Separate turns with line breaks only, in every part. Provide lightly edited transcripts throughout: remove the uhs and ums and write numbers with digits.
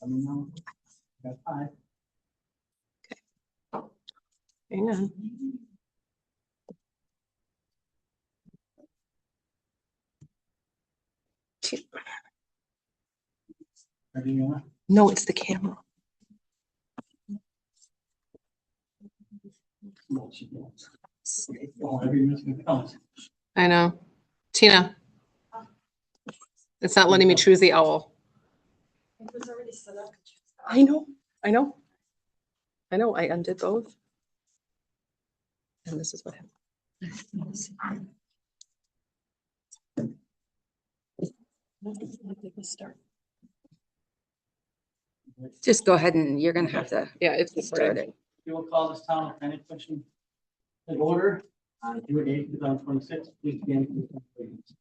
Let me know. Got 5.
Hang on.
Ready, Mila?
No, it's the camera.
Oh, every minute counts.
I know. Tina. It's not letting me choose the owl.
It was already set up.
I know, I know. I know, I undid both. And this is what happened.
Just go ahead and you're gonna have to
Yeah, it's
get
started.
started.
We will call this town planning commission in order on June 8th, 2026. Please stand for the pledge.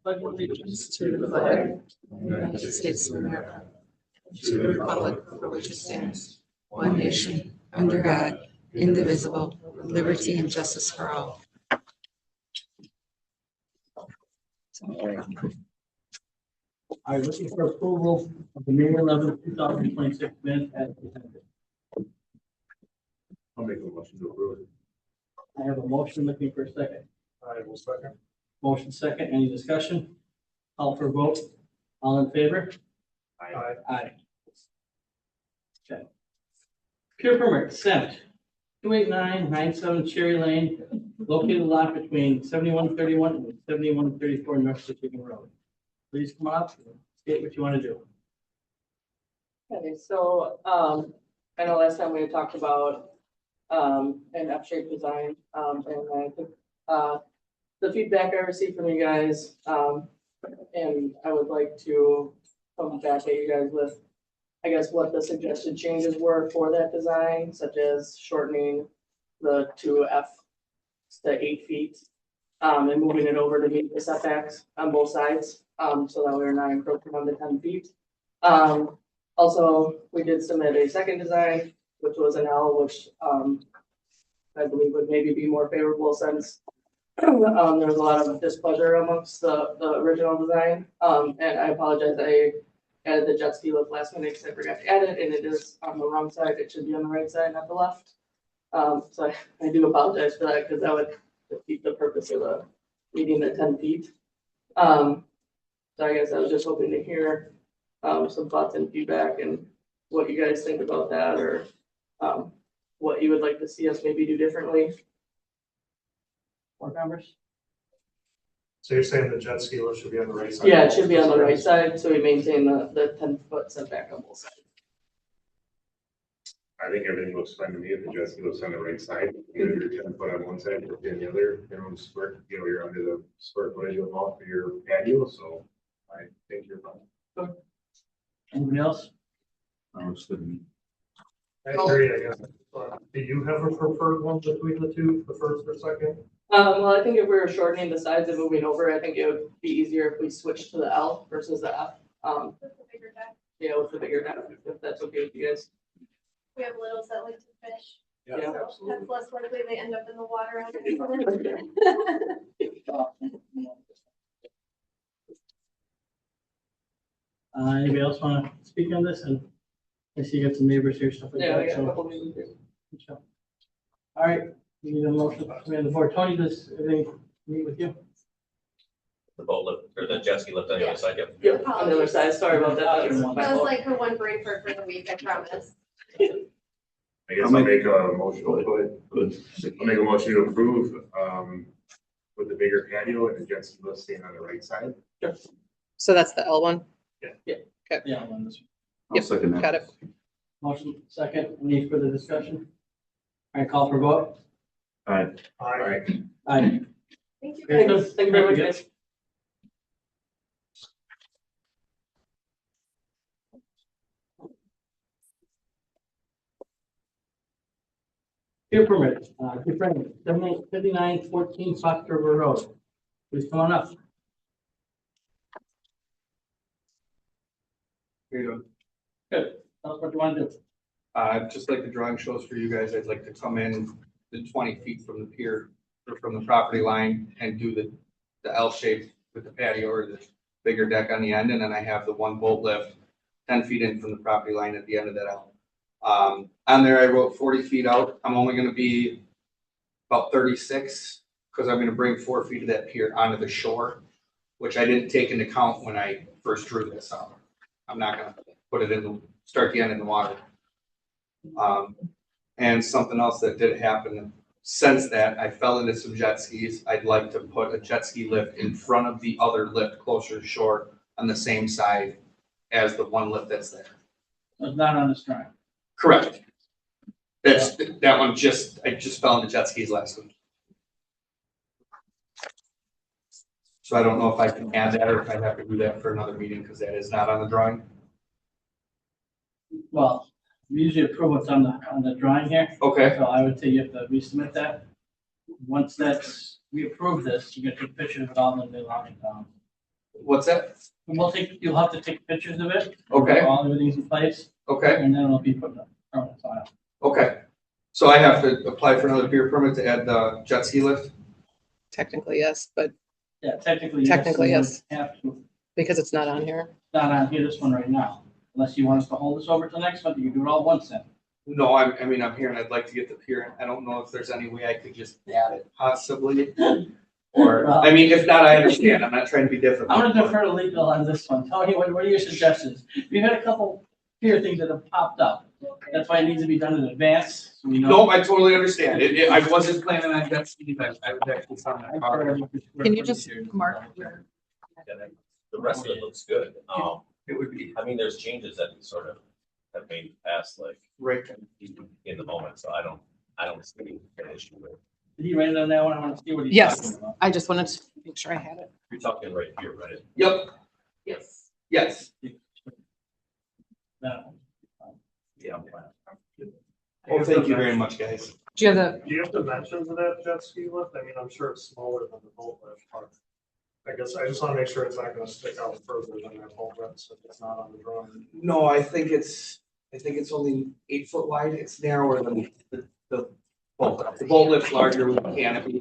Pledge allegiance
To the flag of the United States of America, to the republic for which it stands, one nation, under God, indivisible, with liberty and justice for all.
I am looking for approval of the May 11th, 2026 minutes as presented.
I'll make a motion to approve.
I have a motion looking for a second.
I will second.
Motion second, any discussion? Call for vote. All in favor?
Aye.
Aye. Okay. Pure permit sent 28997 Cherry Lane, located lot between 7131 and 7134 North Michigan Road. Please come up and state what you want to do.
Okay, so, I know last time we had talked about, an F-shaped design, and I think, the feedback I received from you guys, and I would like to come back at you guys with, I guess, what the suggested changes were for that design, such as shortening the 2F to 8 feet, and moving it over to meet the setbacks on both sides, so that we're not encroaching on the 10 feet. Also, we did submit a second design, which was an L, which, I believe would maybe be more favorable since there was a lot of displeasure amongst the original design. And I apologize, I added the jet ski lift last minute because I forgot to add it, and it is on the wrong side. It should be on the right side, not the left. So I do apologize for that because that would defeat the purpose of the meeting the 10 feet. So I guess I was just hoping to hear some thoughts and feedback and what you guys think about that, or what you would like to see us maybe do differently.
Board members?
So you're saying the jet ski lift should be on the right side?
Yeah, it should be on the right side, so we maintain the 10-foot setback on both sides.
I think everything looks fine to me if the jet ski lift's on the right side. Either you're 10 foot on one side or on the other, you're under the square footage of all for your patio, so I think you're fine.
Anybody else?
Looks good to me. I agree, I guess. Do you have a preferred one between the two, the first or second?
Well, I think if we were shortening the sides and moving over, I think it would be easier if we switched to the L versus the F.
With the bigger deck.
Yeah, with the bigger deck, if that's okay with you guys.
We have littles that like to fish.
Yeah,
So that's less likely they end up in the water.
Anybody else want to speak on this? And I see you got some neighbors here, stuff like
Yeah,
that.
we got a
So,
couple meetings here.
all right, we need a motion from the board. Tony, does everything meet with you?
The boat lift or the jet ski lift on the other side, yep.
Yeah, on the other side, sorry about that. That's my
That was
fault.
like her one brain fart for the week, I promise.
I guess I'll make a motion, I'll make a motion to approve, with the bigger patio and the jet ski lift staying on the right side.
So that's the L one?
Yeah, on this
Yep, got it.
motion second. Any further discussion? All right, call for vote.
All right.
Aye.
Thank you.
Okay.
guys.
Thank you very much, guys.
Peer permit, different 5914 Fox River Road. Please come on up.
Here you go.
Good. Tell us what you want to do.
Just like the drawing shows for you guys, I'd like to come in the 20 feet from the pier or from the property line and do the L shape with the patio or the bigger deck on the end, and then I have the one boat lift 10 feet in from the property line at the end of that L. On there, I wrote 40 feet out. I'm only gonna be about 36, because I'm gonna bring 4 feet of that pier onto the shore, which I didn't take into account when I first drew this up. I'm not gonna put it in, start the end in the water. And something else that did happen since that, I fell into some jet skis. I'd like to put a jet ski lift in front of the other lift closer to shore on the same side as the one lift that's there.
It's not on this drawing.
Correct. That's, that one I just fell into jet skis last week. So I don't know if I can add that or if I have to do that for another meeting, because that is not on the drawing.
Well, we usually approve what's on the drawing here,
Okay,
so I would say you have to resubmit that. Once we approve this, you get to take pictures of it all and then allow it down.
what's that?
And you'll have to take pictures of it.
Okay.
All everything's in place,
Okay,
and then it'll be put in a permanent file.
okay. So I have to apply for another pier permit to add the jet ski lift?
Technically, yes, but
Yeah, technically,
Technically,
you
yes.
have to,
because it's not on here.
not on here, this one right now. Unless you want us to hold this over to the next one, you can do it all at once then.
No, I mean, I'm here and I'd like to get the pier. I don't know if there's any way I could just add it possibly. Or, I mean, if not, I understand. I'm not trying to be difficult.
I'm gonna defer to legal on this one. Tony, what are your suggestions? We've had a couple here things that have popped up. That's why it needs to be done in advance, so we know.
No, I totally understand. I wasn't planning on jet skis. I was actually on that car.
Can you just mark your?
Yeah, the rest of it looks good.
It would be
I mean, there's changes that we sort of have made past, like,
right.
in the moment, so I don't see an issue with.
Did he write it on that one? I wanna see what he's
Yes.
talking about.
I just wanted to make sure I had it.
You're talking right here, right?
Yep,
Yes.
yes.
No.
Yeah.
Well, thank you very much, guys.
Do you have
Do you have dimensions of that jet ski lift? I mean, I'm sure it's smaller than the boat lift, but I guess I just want to make sure it's not going to stick out further than that boat lift, so it's not on the drawing.
No, I think it's only 8 foot wide. It's narrower than the boat lift. The boat lift's larger with a canopy.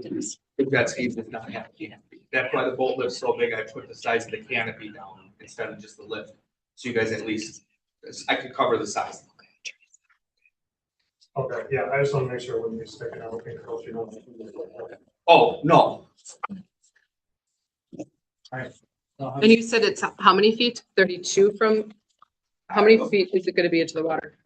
The jet ski does not have a canopy. That's why the boat lift's so big. I put the size of the canopy down instead of just the lift. So you guys at least, I could cover the size.
Okay, yeah, I just want to make sure when you're sticking out, because you don't.
Oh, no.
And you said it's how many feet? 32 from, how many feet is it gonna be into the water?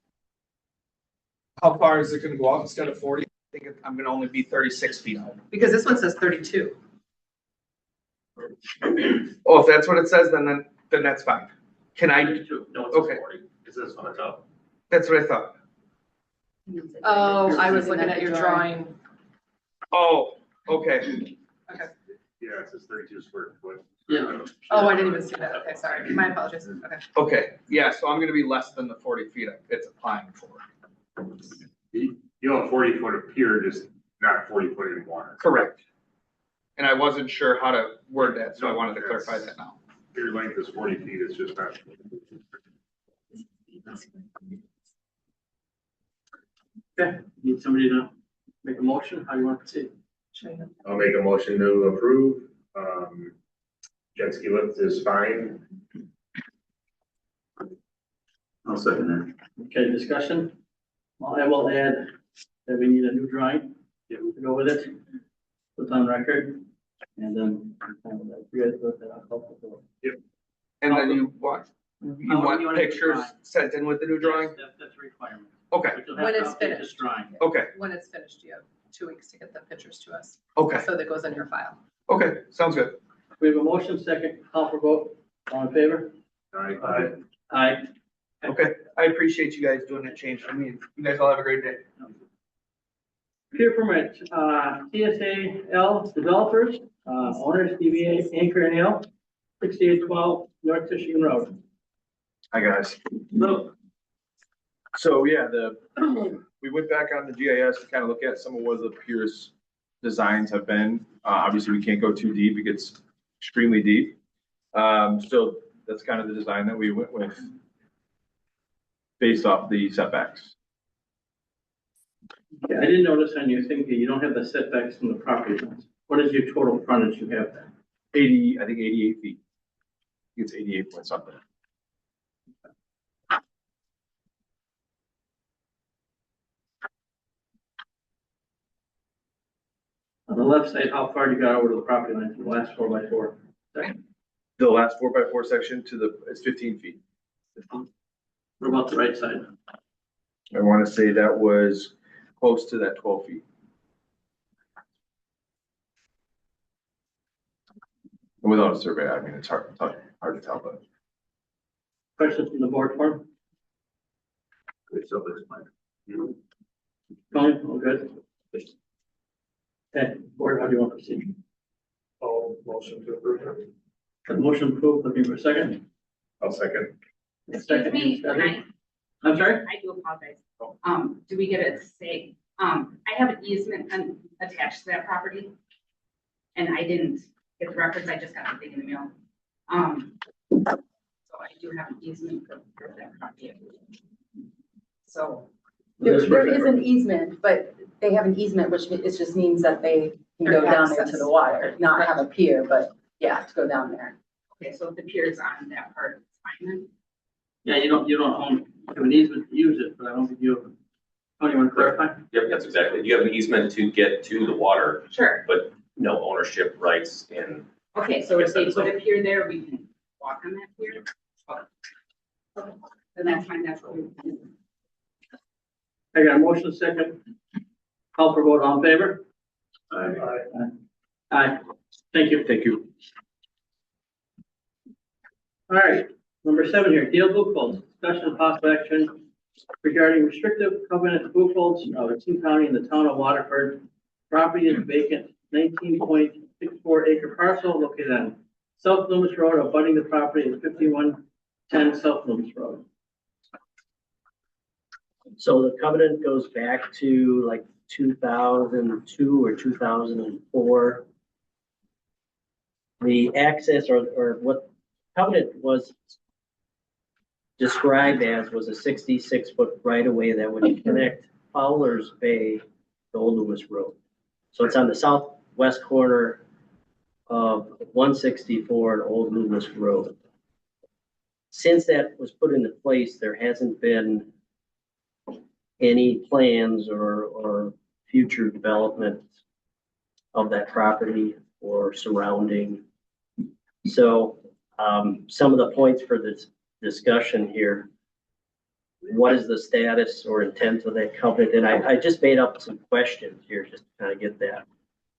How far is it gonna go out instead of 40? I think I'm gonna only be 36 feet out.
Because this one says 32.
Oh, if that's what it says, then that's fine. Can I,
No, it's
Okay.
40. Is this on the top?
that's what I thought.
Oh, I was looking at your drawing.
Oh, okay.
Yeah, it says 32 square foot.
Yeah.
Oh, I didn't even see that. Okay, sorry. My apologies. Okay.
Okay, yeah, so I'm gonna be less than the 40 feet it's applying for.
You know, 40 foot of pier, just not 40 foot in water.
Correct. And I wasn't sure how to word that, so I wanted to clarify that now.
Pier length is 40 feet, it's just not.
Okay, need somebody to make a motion? How do you want to proceed?
I'll make a motion to approve. Jet ski lift is fine.
I'll second that.
Okay, discussion? Well, I will add that we need a new drawing. Yeah, we can go with it. Put on record. And then, you guys go with that. I'll help with it.
And then you want pictures sent in with the new drawing?
That's a requirement.
Okay,
But you'll have
When
to
it's
update this
finished.
Drawing.
okay,
When it's finished, you have 2 weeks to get the pictures to us.
okay,
So that goes in your file.
okay, sounds good.
We have a motion, second, call for vote. All in favor?
Aye.
Aye.
Okay, I appreciate you guys doing that change for me. You guys all have a great day.
Pier permit, TSAL developers, owners, DBA Anchor and L, 6812 North Michigan Road.
Hi, guys.
Look,
So yeah, we went back on the GIS to kind of look at some of what the Pierce designs have been. Obviously, we can't go too deep. It gets extremely deep. So that's kind of the design that we went with based off the setbacks.
I didn't notice on your thing here, you don't have the setbacks from the property lines. What is your total frontage you have there?
88 feet. It's 88 point something.
On the left side, how far you got over to the property line to the last 4x4?
The last 4x4 section to the, it's 15 feet.
What about the right side?
I want to say that was close to that 12 feet. Without a survey, I mean, it's hard to tell, but.
Questions from the board for him?
It's self-explanatory.
Tony, all good? Okay, board, how do you want to proceed?
I'll motion to approve it.
The motion approved, looking for a second.
I'll second.
Second,
me, can I-
I'm sorry?
I do apologize. Do we get to say, I have an easement attached to that property. And I didn't get the records, I just got the thing in the mail. So I do have an easement for that property. So
There is an easement, but they have an easement, which it just means that they can go down there to the water, not have a pier, but yeah, to go down there.
okay, so if the pier is on that part, it's fine then?
Yeah, you don't own, you have an easement to use it, but I don't think you have. Oh, you want to clarify?
Yep, that's exactly. You have an easement to get to the water,
Sure.
but no ownership rights in.
Okay, so if they put a pier there, we can walk on that pier? Okay. Then that's fine, that's what we.
I got a motion second. Call for vote, all in favor?
Aye.
Aye. Thank you.
Thank you.
All right, number 7 here, Dale Buchholz, discussion of possible action regarding restrictive covenant Buchholz of Racine County in the town of Waterford. Property is vacant, 19.64 acre parcel located on South Loomis Road, abutting the property at 5110 South Loomis Road.
So the covenant goes back to like 2002 or 2004. The access or what covenant was described as was a 66-foot right of way that would connect Fowler's Bay to Old Loomis Road. So it's on the southwest corner of 164 and Old Loomis Road. Since that was put into place, there hasn't been any plans or future development of that property or surrounding. So some of the points for this discussion here, what is the status or intent of that covenant? And I just made up some questions here just to kind of get that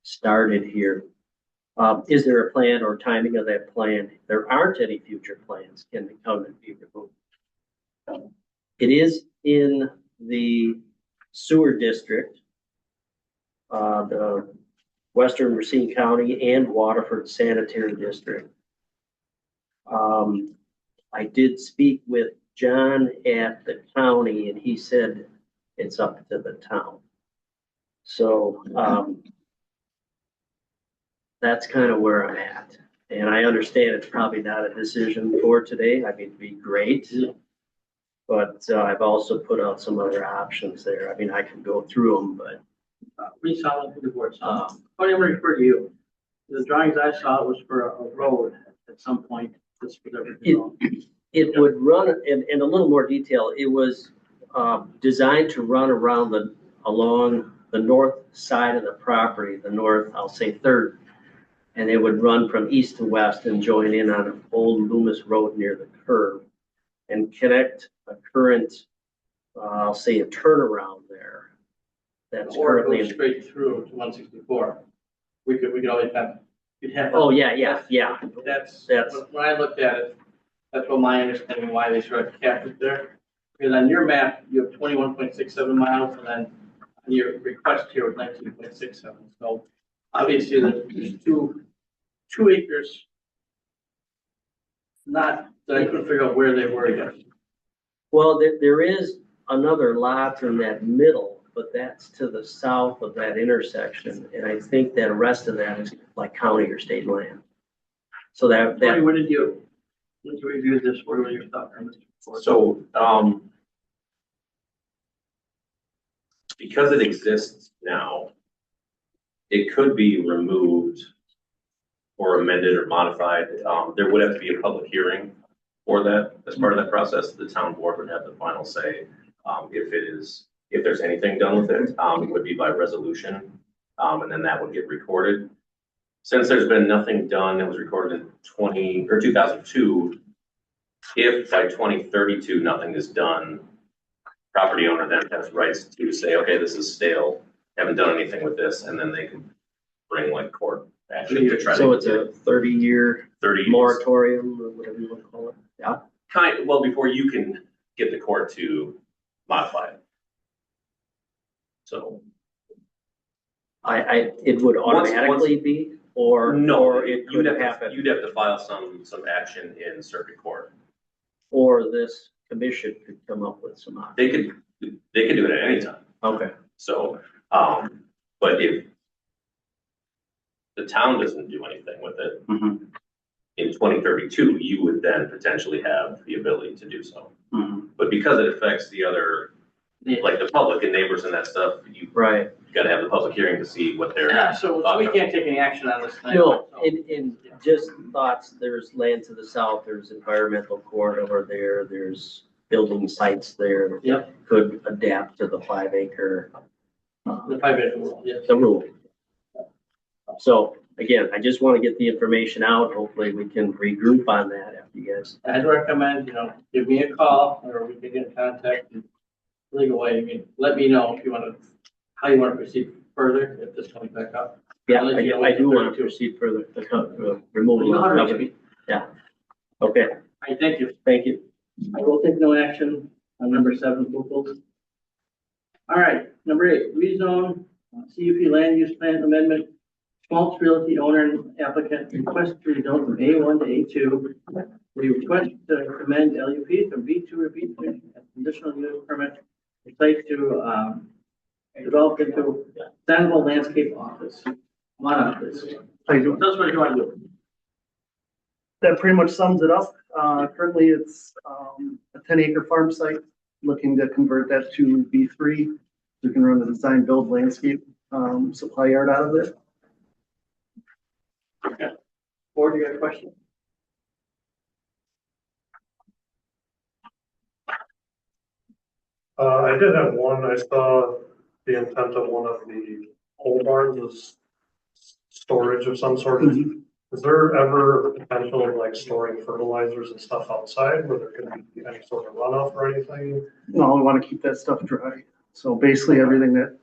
started here. Is there a plan or timing of that plan? There aren't any future plans. Can the covenant be removed? It is in the sewer district, the Western Racine County and Waterford Sanitary District. I did speak with John at the county and he said it's up to the town. So that's kind of where I'm at. And I understand it's probably not a decision for today. I mean, it'd be great. But I've also put out some other options there. I mean, I can go through them, but
We saw it for the board. Tony, I'm going to refer to you. The drawings I saw was for a road at some point. This was everything.
it would run in a little more detail. It was designed to run around along the north side of the property, the north, I'll say third. And it would run from east to west and join in on Old Loomis Road near the curve and connect a current, I'll say a turnaround there. That's
Or go
currently,
straight through to 164. We could always have, you'd have.
oh, yeah.
That's,
That's-
when I looked at it, that's what my understanding why they sort of kept it there. Because on your map, you have 21.67 miles, and then on your request here was 19.67. So obviously there's two acres not, that I couldn't figure out where they were yet.
well, there is another lot in that middle, but that's to the south of that intersection. And I think that the rest of that is like county or state land. So
Tony,
that
what did you review this? What were your thoughts on this?
So, because it exists now, it could be removed or amended or modified, there would have to be a public hearing for that. As part of that process, the town board would have the final say. If there's anything done with it, it would be by resolution, and then that would get recorded. Since there's been nothing done, it was recorded in 2002. If by 2032, nothing is done, property owner then has rights to say, okay, this is stale, haven't done anything with this, and then they can bring like court action to try to.
So it's a 30-year
30 years.
moratorium or whatever you want to call it. Yeah.
Well, before you can get the court to modify it. So.
It would automatically be, or it
you'd
could
have
happen,
you'd have to file some action in circuit court.
or this commission could come up with some options.
They could do it at any time.
Okay.
So, but if the town doesn't do anything with it,
Mhm.
in 2032, you would then potentially have the ability to do so.
Mhm.
But because it affects the other, like the public and neighbors and that stuff, you
Right.
gotta have the public hearing to see what they're.
Yeah, so we can't take any action on this tonight.
No,
so-
in just thoughts, there's land to the south, there's environmental court over there, there's building sites there.
Yep.
Could adapt to the 5-acre,
The 5-acre rule, yes.
the rule. So again, I just want to get the information out. Hopefully we can regroup on that after you guys.
I'd recommend, give me a call or we can get in contact in legal way. I mean, let me know if you want to, how you want to proceed further if this comes back up.
Yeah,
I'll let you know
I do want
what
to proceed further, removal
You know
of
how to reach
covenant.
me.
Yeah. Okay,
All right, thank you.
thank you.
I will take no action on number 7, approvals. All right, number 8, rezone, CUP land use plan amendment. Schmaltz Realty owner and applicant request to rezone from A1 to A2. We request to amend LUP from B2 or B3 as conditional use permit. The site to, develop into sustainable landscape office. Come on up, please.
How you doing?
Tell us what you want to do.
That pretty much sums it up. Currently, it's a 10-acre farm site, looking to convert that to B3. We can run a design build landscape supply yard out of it.
Board, do you have a question?
I did have one. I saw the intent of one of the pole barns is storage of some sort. Is there ever potential of like storing fertilizers and stuff outside where there could be any sort of runoff or anything? No, we want to keep that stuff dry. So basically everything that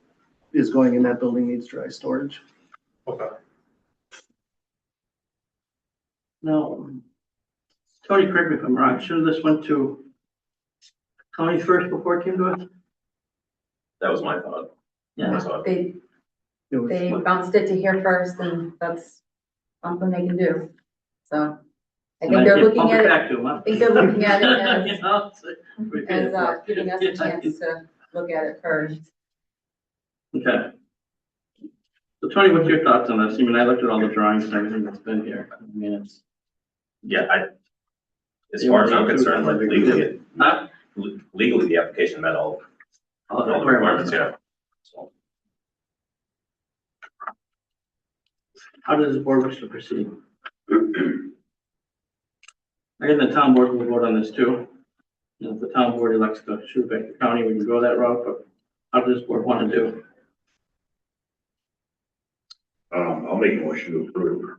is going in that building needs dry storage. Okay.
No. Tony, correct me if I'm wrong. Should this went to county first before it came to us?
That was my thought.
Yeah.
So
They
It was-
bounced it to here first and that's something they can do. So I
And
think they're
can
looking
pump
at it,
back to them, huh?
I think they're looking at it as,
You know, we pay
as,
it for it.
giving us a chance to look at it first.
Okay. So Tony, what's your thoughts on this? I mean, I looked at all the drawings and everything that's been here. I mean, it's.
yeah, as far as I'm concerned, like legally,
Huh?
legally, the application met all
All
the requirements, yeah. So,
How does the board wish to proceed? Again, the town board will vote on this too. If the town board elects to shoot back to county, we can go that route, but how does this board want to do?
I'll make a motion to approve.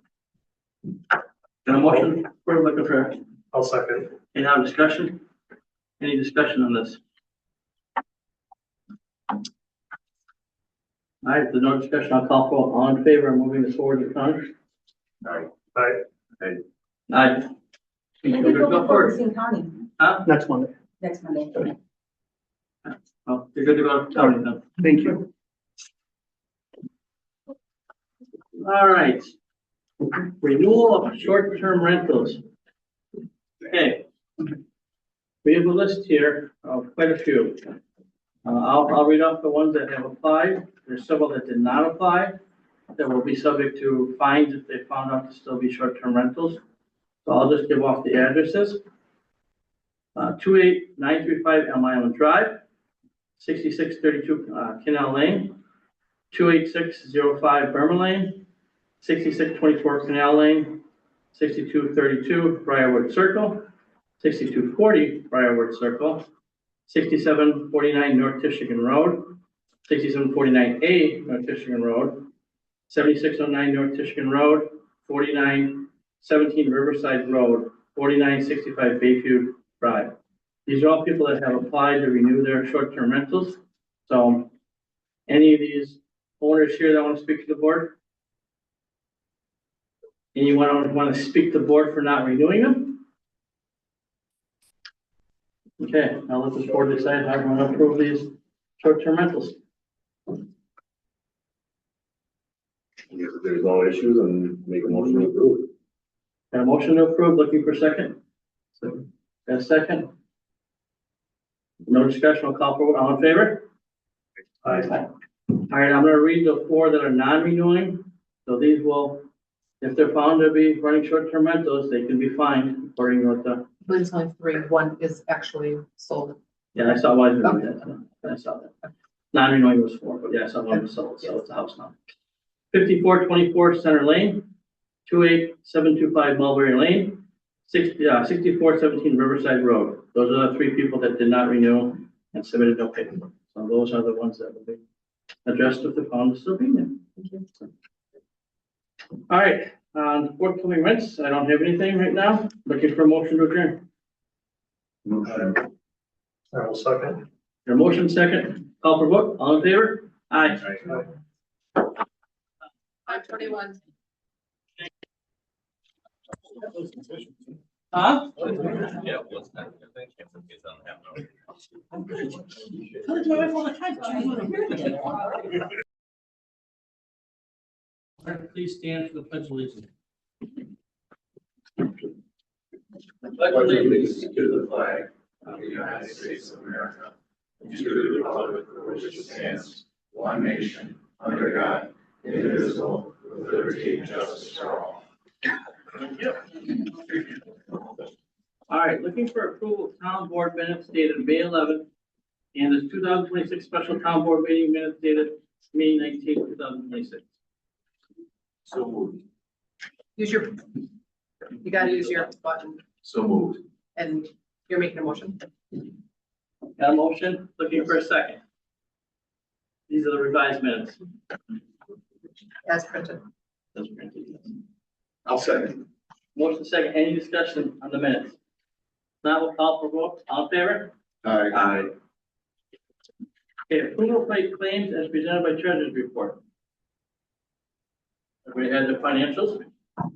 Got a motion, we're looking for,
I'll second.
any now discussion? Any discussion on this? All right, if there's no discussion, I'll call for all in favor of moving this forward to county.
Aye.
Aye.
Aye.
When do you
Go
go
forward.
to County
Next Monday.
next Monday?
Well, you're good to go to county then.
Thank you.
All right. Renewal of short-term rentals. Okay. We have a list here of quite a few. I'll read off the ones that have applied. There's several that did not apply, that will be subject to fines if they found out to still be short-term rentals. So I'll just give off the addresses. 28935 Elm Island Drive, 6632 Canal Lane, 28605 Burma Lane, 6624 Canal Lane, 6232 Briarwood Circle, 6240 Briarwood Circle, 6749 North Michigan Road, 6749A North Michigan Road, 7609 North Michigan Road, 4917 Riverside Road, 4965 Bayview Drive. These are all people that have applied to renew their short-term rentals. So any of these owners here that want to speak to the board? Anyone want to speak to the board for not renewing them? Okay, I'll let this board decide how we're going to approve these short-term rentals.
If there's no issues, and make a motion to approve.
Got a motion to approve, looking for second? Got a second? No discussion, I'll call for vote, all in favor? Aye. All right, I'm gonna read the four that are non-renewing, so these will, if they're found to be running short-term rentals, they can be fined according to what the,
But it's only three, one is actually sold.
yeah, I saw why they did that, I saw that. Non-renewing was four, but yeah, I saw one was sold, so it's a house now. 5424 Center Lane, 28725 Mulberry Lane, 6417 Riverside Road. Those are the three people that did not renew and submitted no paperwork. So those are the ones that will be addressed if they're found to still be there. All right, forthcoming rents, I don't have anything right now. Looking for a motion to adjourn.
I will second.
Your motion second, call for vote, all in favor? Aye.
521.
Huh?
Yeah, what's that?
I'm good. Tell it to my wife all the time. She doesn't hear it. All right, please stand for the pledge of allegiance.
Pledge allegiance to the flag of the United States of America, and to the republic for which it stands, one nation, under God, indivisible, with liberty and justice for all.
All right, looking for approval of town board minutes dated May 11th and the 2026 special town board meeting minutes dated May 19th, 2026.
So moved.
Use your, you gotta use your button
So moved.
and you're making a motion.
Got a motion? Looking for a second. These are the revised minutes.
As printed.
Those are printed, yes.
I'll second.
Motion second, any discussion on the minutes? Now we'll call for vote, all in favor?
Aye.
Okay, approval of pay claims as presented by treasurer's report. Everybody had the financials? All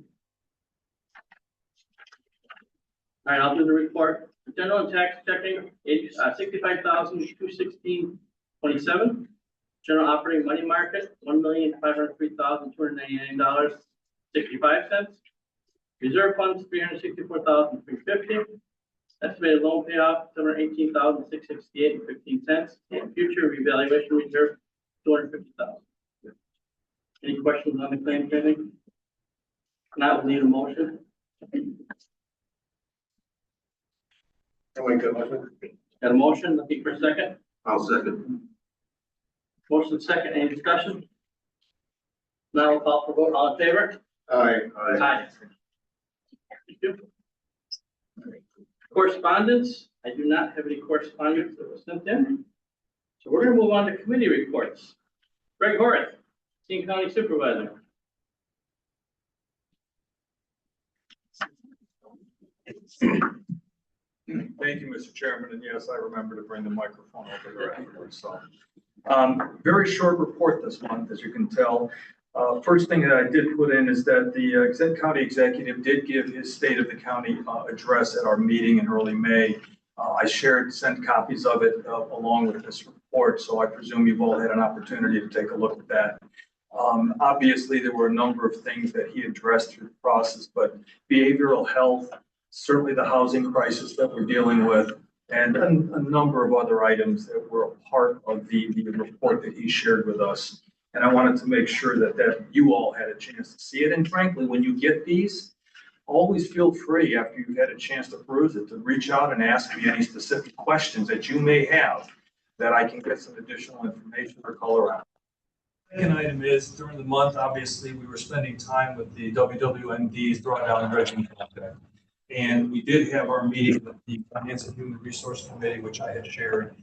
right, I'll do the report. General and tax checking, 65,216.27. General operating money market, $1,503,299.65. Reserve funds, $364,350. Estimated loan payoff, $718,668.15. And future revaluation reserve, $250,000. Any questions on the claims, anything? Now we'll need a motion. Got a motion, looking for a second?
I'll second.
Motion second, any discussion? Now we'll call for vote, all in favor?
Aye.
Aye. Thank you. Correspondence, I do not have any correspondence that was sent in. So we're gonna move on to committee reports. Greg Horace, King County Supervisor.
Thank you, Mr. Chairman, and yes, I remember to bring the microphone over there afterwards, so. Very short report this month, as you can tell. First thing that I did put in is that the county executive did give his state of the county address at our meeting in early May. I sent copies of it along with this report, so I presume you've all had an opportunity to take a look at that. Obviously, there were a number of things that he addressed through the process, but behavioral health, certainly the housing crisis that we're dealing with, and a number of other items that were a part of the report that he shared with us. And I wanted to make sure that you all had a chance to see it. And frankly, when you get these, always feel free after you've had a chance to peruse it to reach out and ask me any specific questions that you may have that I can get some additional information or color on. Second item is during the month, obviously, we were spending time with the WWND's Drawdown and Dredging Project. And we did have our meeting with the Finance and Human Resource Committee, which I had shared.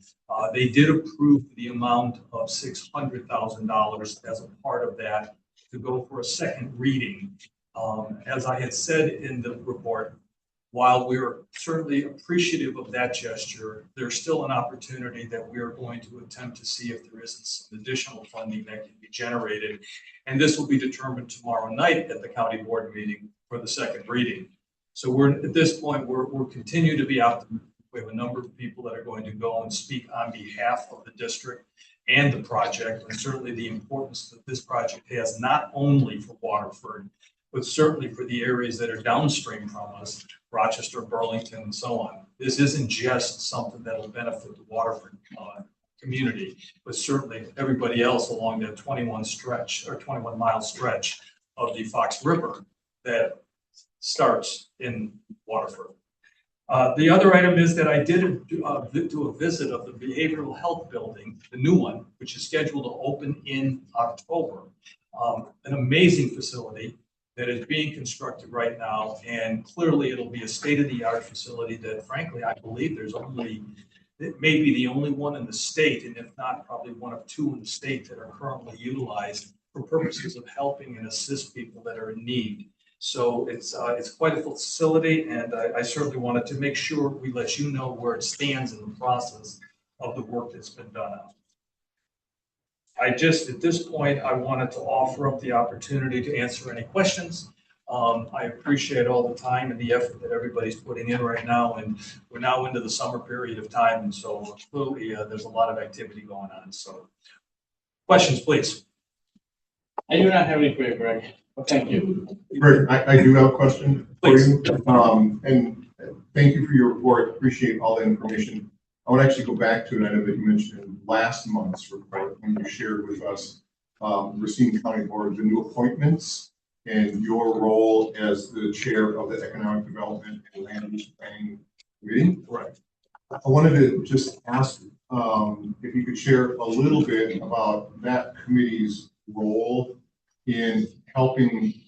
They did approve the amount of $600,000 as a part of that to go for a second reading. As I had said in the report, while we're certainly appreciative of that gesture, there's still an opportunity that we are going to attempt to see if there isn't some additional funding that can be generated. And this will be determined tomorrow night at the county board meeting for the second reading. So we're, at this point, we're continue to be optimistic. We have a number of people that are going to go and speak on behalf of the district and the project, and certainly the importance that this project has, not only for Waterford, but certainly for the areas that are downstream from us, Rochester, Burlington, and so on. This isn't just something that will benefit the Waterford community, but certainly everybody else along that 21-mile stretch of the Fox River that starts in Waterford. The other item is that I did do a visit of the Behavioral Health Building, the new one, which is scheduled to open in October. An amazing facility that is being constructed right now, and clearly it'll be a state-of-the-art facility that, frankly, I believe it may be the only one in the state, and if not, probably one of two in the state that are currently utilized for purposes of helping and assist people that are in need. So it's quite a facility, and I certainly wanted to make sure we let you know where it stands in the process of the work that's been done on. At this point, I wanted to offer up the opportunity to answer any questions. I appreciate all the time and the effort that everybody's putting in right now, and we're now into the summer period of time, and so clearly there's a lot of activity going on. So, questions, please.
I do not have any for you, Greg. Well, thank you.
Greg, I do have a question for
Please.
you. And thank you for your report. Appreciate all the information. I want to actually go back to an item that you mentioned in last month's report when you shared with us Racine County Board, the new appointments and your role as the chair of the Economic Development and Land Use Planning Committee.
Right.
I wanted to just ask if you could share a little bit about that committee's role in helping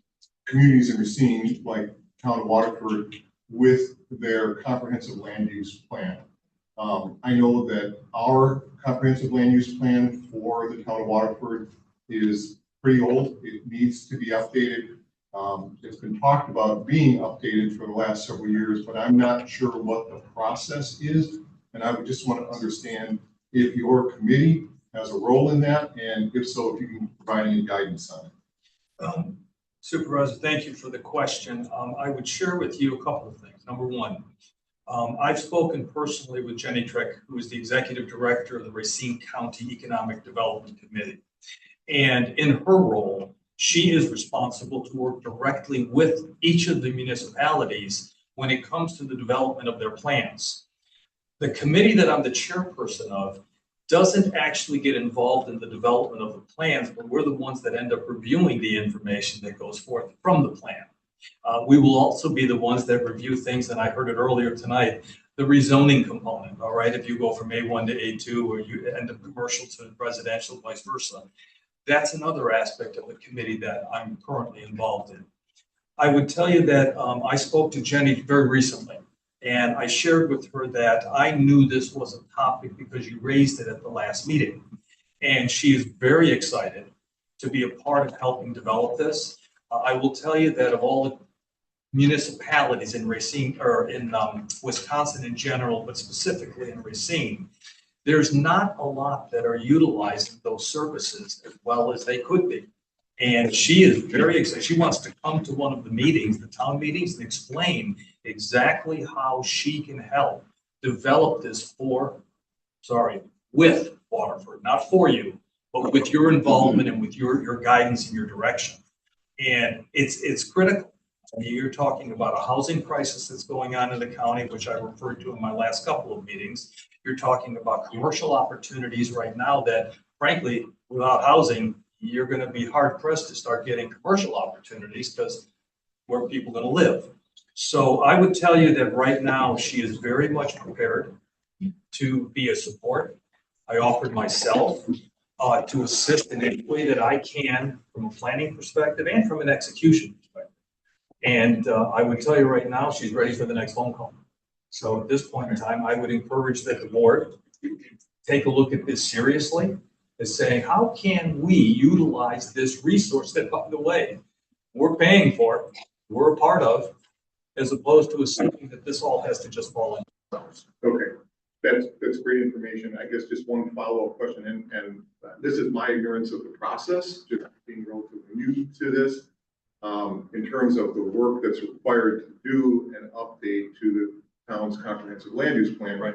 communities in Racine, like Town of Waterford, with their comprehensive land use plan. I know that our comprehensive land use plan for the Town of Waterford is pretty old. It needs to be updated. It's been talked about being updated for the last several years, but I'm not sure what the process is. And I would just want to understand if your committee has a role in that, and if so, if you can provide any guidance on it.
Supervisor, thank you for the question. I would share with you a couple of things. Number one, I've spoken personally with Jenny Trick, who is the Executive Director of the Racine County Economic Development Committee. And in her role, she is responsible to work directly with each of the municipalities when it comes to the development of their plans. The committee that I'm the chairperson of doesn't actually get involved in the development of the plans, but we're the ones that end up reviewing the information that goes forth from the plan. We will also be the ones that review things, and I heard it earlier tonight, the rezoning component, all right? If you go from A1 to A2, or you end up commercial to residential, vice versa. That's another aspect of the committee that I'm currently involved in. I would tell you that I spoke to Jenny very recently, and I shared with her that I knew this was a topic because you raised it at the last meeting. And she is very excited to be a part of helping develop this. I will tell you that of all the municipalities in Racine, or in Wisconsin in general, but specifically in Racine, there's not a lot that are utilizing those services as well as they could be. And she is very excited. She wants to come to one of the meetings, the town meetings, and explain exactly how she can help develop this with Waterford, not for you, but with your involvement and with your guidance and your direction. And it's critical. I mean, you're talking about a housing crisis that's going on in the county, which I referred to in my last couple of meetings. You're talking about commercial opportunities right now that, frankly, without housing, you're going to be hard pressed to start getting commercial opportunities because where are people going to live? So I would tell you that right now she is very much prepared to be a support. I offered myself. to assist in any way that I can from a planning perspective and from an execution perspective. And I would tell you right now, she's ready for the next phone call. So at this point in time, I would encourage that the board take a look at this seriously and say, how can we utilize this resource that, by the way, we're paying for, we're a part of, as opposed to assuming that this all has to just fall in themselves.
Okay, that's great information. I guess just one follow-up question, and this is my ignorance of the process, just being relatively new to this. In terms of the work that's required to do an update to the town's comprehensive land use plan.
Right.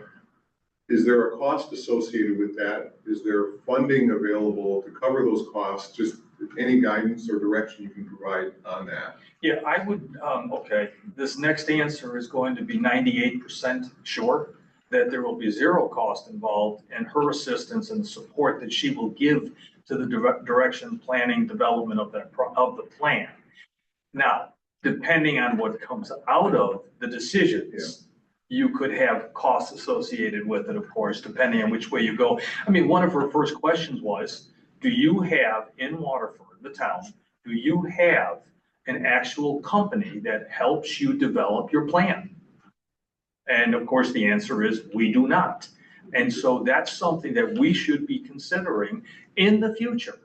Is there a cost associated with that? Is there funding available to cover those costs? Just any guidance or direction you can provide on that?
Yeah, I would, okay, this next answer is going to be 98% sure that there will be zero cost involved in her assistance and the support that she will give to the direction, planning, development of that, of the plan. Now, depending on what comes out of the decisions, you could have costs associated with it, of course, depending on which way you go. I mean, one of her first questions was, do you have in Waterford, the town, do you have an actual company that helps you develop your plan? And of course, the answer is we do not. And so that's something that we should be considering in the future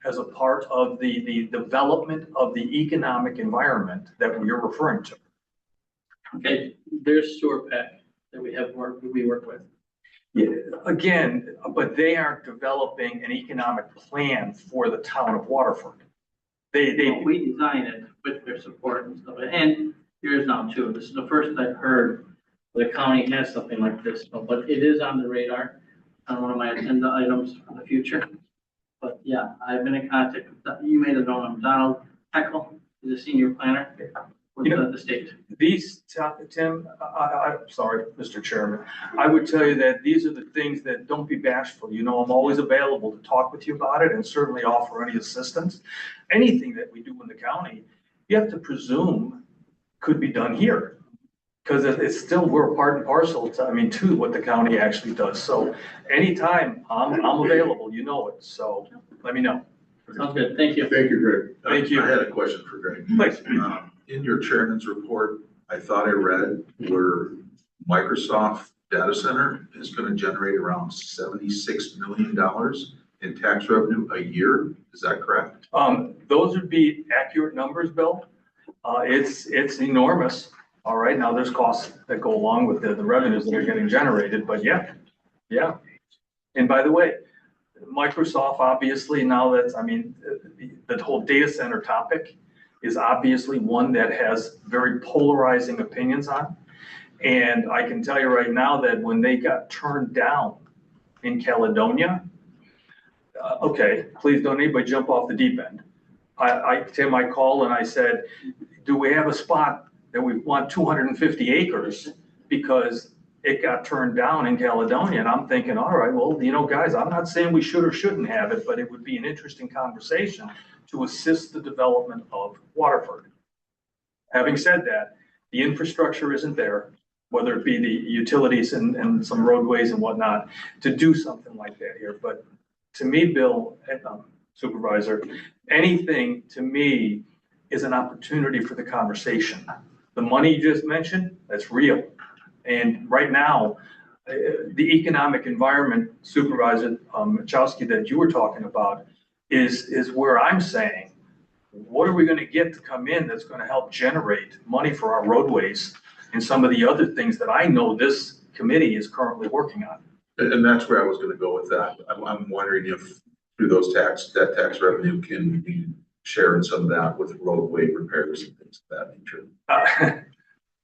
as a part of the development of the economic environment that we're referring to.
Okay, there's SewerPac that we work with.
Yeah, again, but they aren't developing an economic plan for the town of Waterford.
We design it with their support and stuff, and here's now too, this is the first I've heard the county has something like this, but it is on the radar on one of my agenda items for the future. But yeah, I've been in contact with, you may have known him, Donald Heckle, he's a senior planner with the state.
These, Tim, I'm sorry, Mr. Chairman, I would tell you that these are the things that, don't be bashful. You know, I'm always available to talk with you about it and certainly offer any assistance. Anything that we do in the county, you have to presume could be done here. Because it's still, we're part and parcel to what the county actually does. So anytime I'm available, you know it. So let me know.
Sounds good. Thank you.
Thank you, Greg.
Thank you.
I had a question for Greg.
Please.
In your chairman's report, I thought I read where Microsoft data center is going to generate around $76 million in tax revenue a year. Is that correct?
Those would be accurate numbers, Bill. It's enormous. All right, now there's costs that go along with the revenues that are getting generated, but yeah. And by the way, Microsoft, obviously, now that, the whole data center topic is obviously one that has very polarizing opinions on. And I can tell you right now that when they got turned down in Caledonia, okay, please don't anybody jump off the deep end. Tim, I called and I said, do we have a spot that we want 250 acres because it got turned down in Caledonia? And I'm thinking, all right, well, guys, I'm not saying we should or shouldn't have it, but it would be an interesting conversation to assist the development of Waterford. Having said that, the infrastructure isn't there, whether it be the utilities and some roadways and whatnot, to do something like that here. But to me, Bill, Supervisor, anything to me is an opportunity for the conversation. The money you just mentioned, that's real. And right now, the economic environment, Supervisor Machowski, that you were talking about is where I'm saying, what are we going to get to come in that's going to help generate money for our roadways and some of the other things that I know this committee is currently working on?
And that's where I was going to go with that. I'm wondering if through that tax revenue can be sharing some of that with roadway repairs and things of that nature.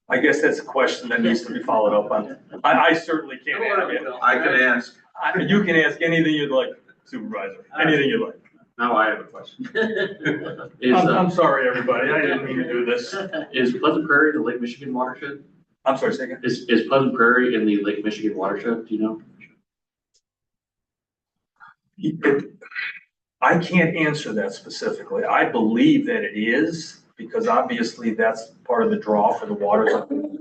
I guess that's a question that needs to be followed up on. I certainly can't answer it.
I can ask.
You can ask anything you'd like, Supervisor, anything you'd like.
Now I have a question.
I'm sorry, everybody, I didn't mean to do this.
Is Pleasant Prairie the Lake Michigan watershed?
I'm sorry, say again?
Is Pleasant Prairie in the Lake Michigan watershed, do you know?
I can't answer that specifically. I believe that it is, because obviously that's part of the draw for the waters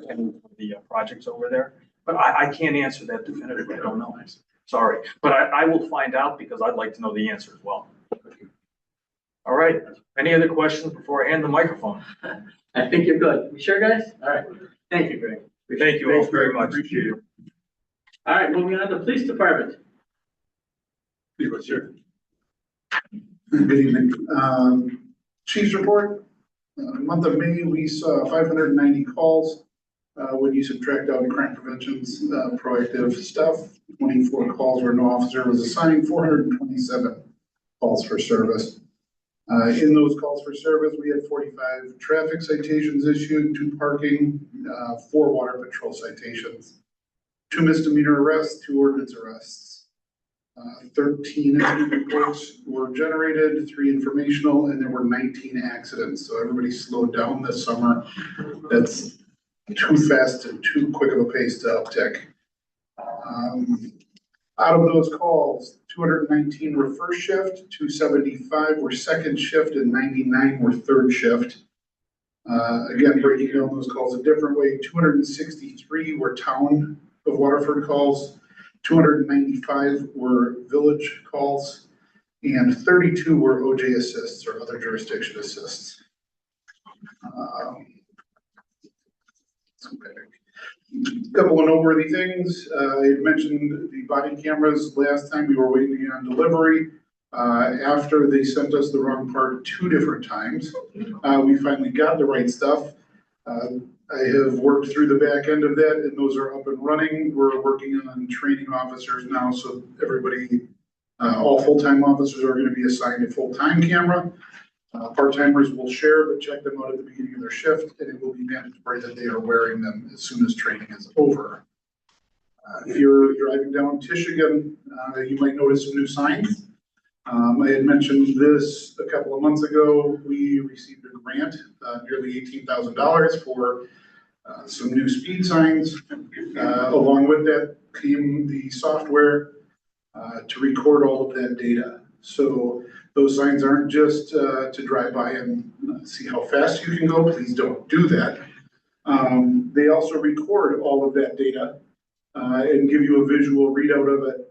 and the projects over there. But I can't answer that definitively. I don't know. Sorry, but I will find out because I'd like to know the answer as well. All right, any other questions before I hand the microphone?
I think you're good. You sure, guys? All right. Thank you, Greg.
Thank you all very much.
Appreciate it.
All right, moving on to the police department.
Sure.
Good evening. Chief's report, month of May, we saw 590 calls. When you subtract out crime prevention's proactive stuff, 24 calls where no officer was assigned, 427 calls for service. In those calls for service, we had 45 traffic citations issued, 2 parking, 4 water patrol citations, 2 misdemeanor arrests, 2 ordinance arrests. 13 incident reports were generated, 3 informational, and there were 19 accidents. So everybody slowed down this summer. That's too fast and too quick of a pace to uptick. Out of those calls, 219 were first shift, 275 were second shift, and 99 were third shift. Again, breaking down those calls a different way, 263 were town of Waterford calls, 295 were village calls, and 32 were OJ assists or other jurisdiction assists. Couple of noteworthy things. I had mentioned the body cameras last time. We were waiting on delivery. After they sent us the wrong part 2 different times, we finally got the right stuff. I have worked through the back end of that, and those are up and running. We're working on training officers now, so everybody, all full-time officers are going to be assigned a full-time camera. Part-timers will share, but check them out at the beginning of their shift, and it will be mandatory that they are wearing them as soon as training is over. If you're driving down Tishigan, you might notice some new signs. I had mentioned this a couple of months ago. We received a grant, nearly $18,000 for some new speed signs. Along with that came the software to record all of that data. So those signs aren't just to drive by and see how fast you can go. Please don't do that. They also record all of that data and give you a visual readout of it.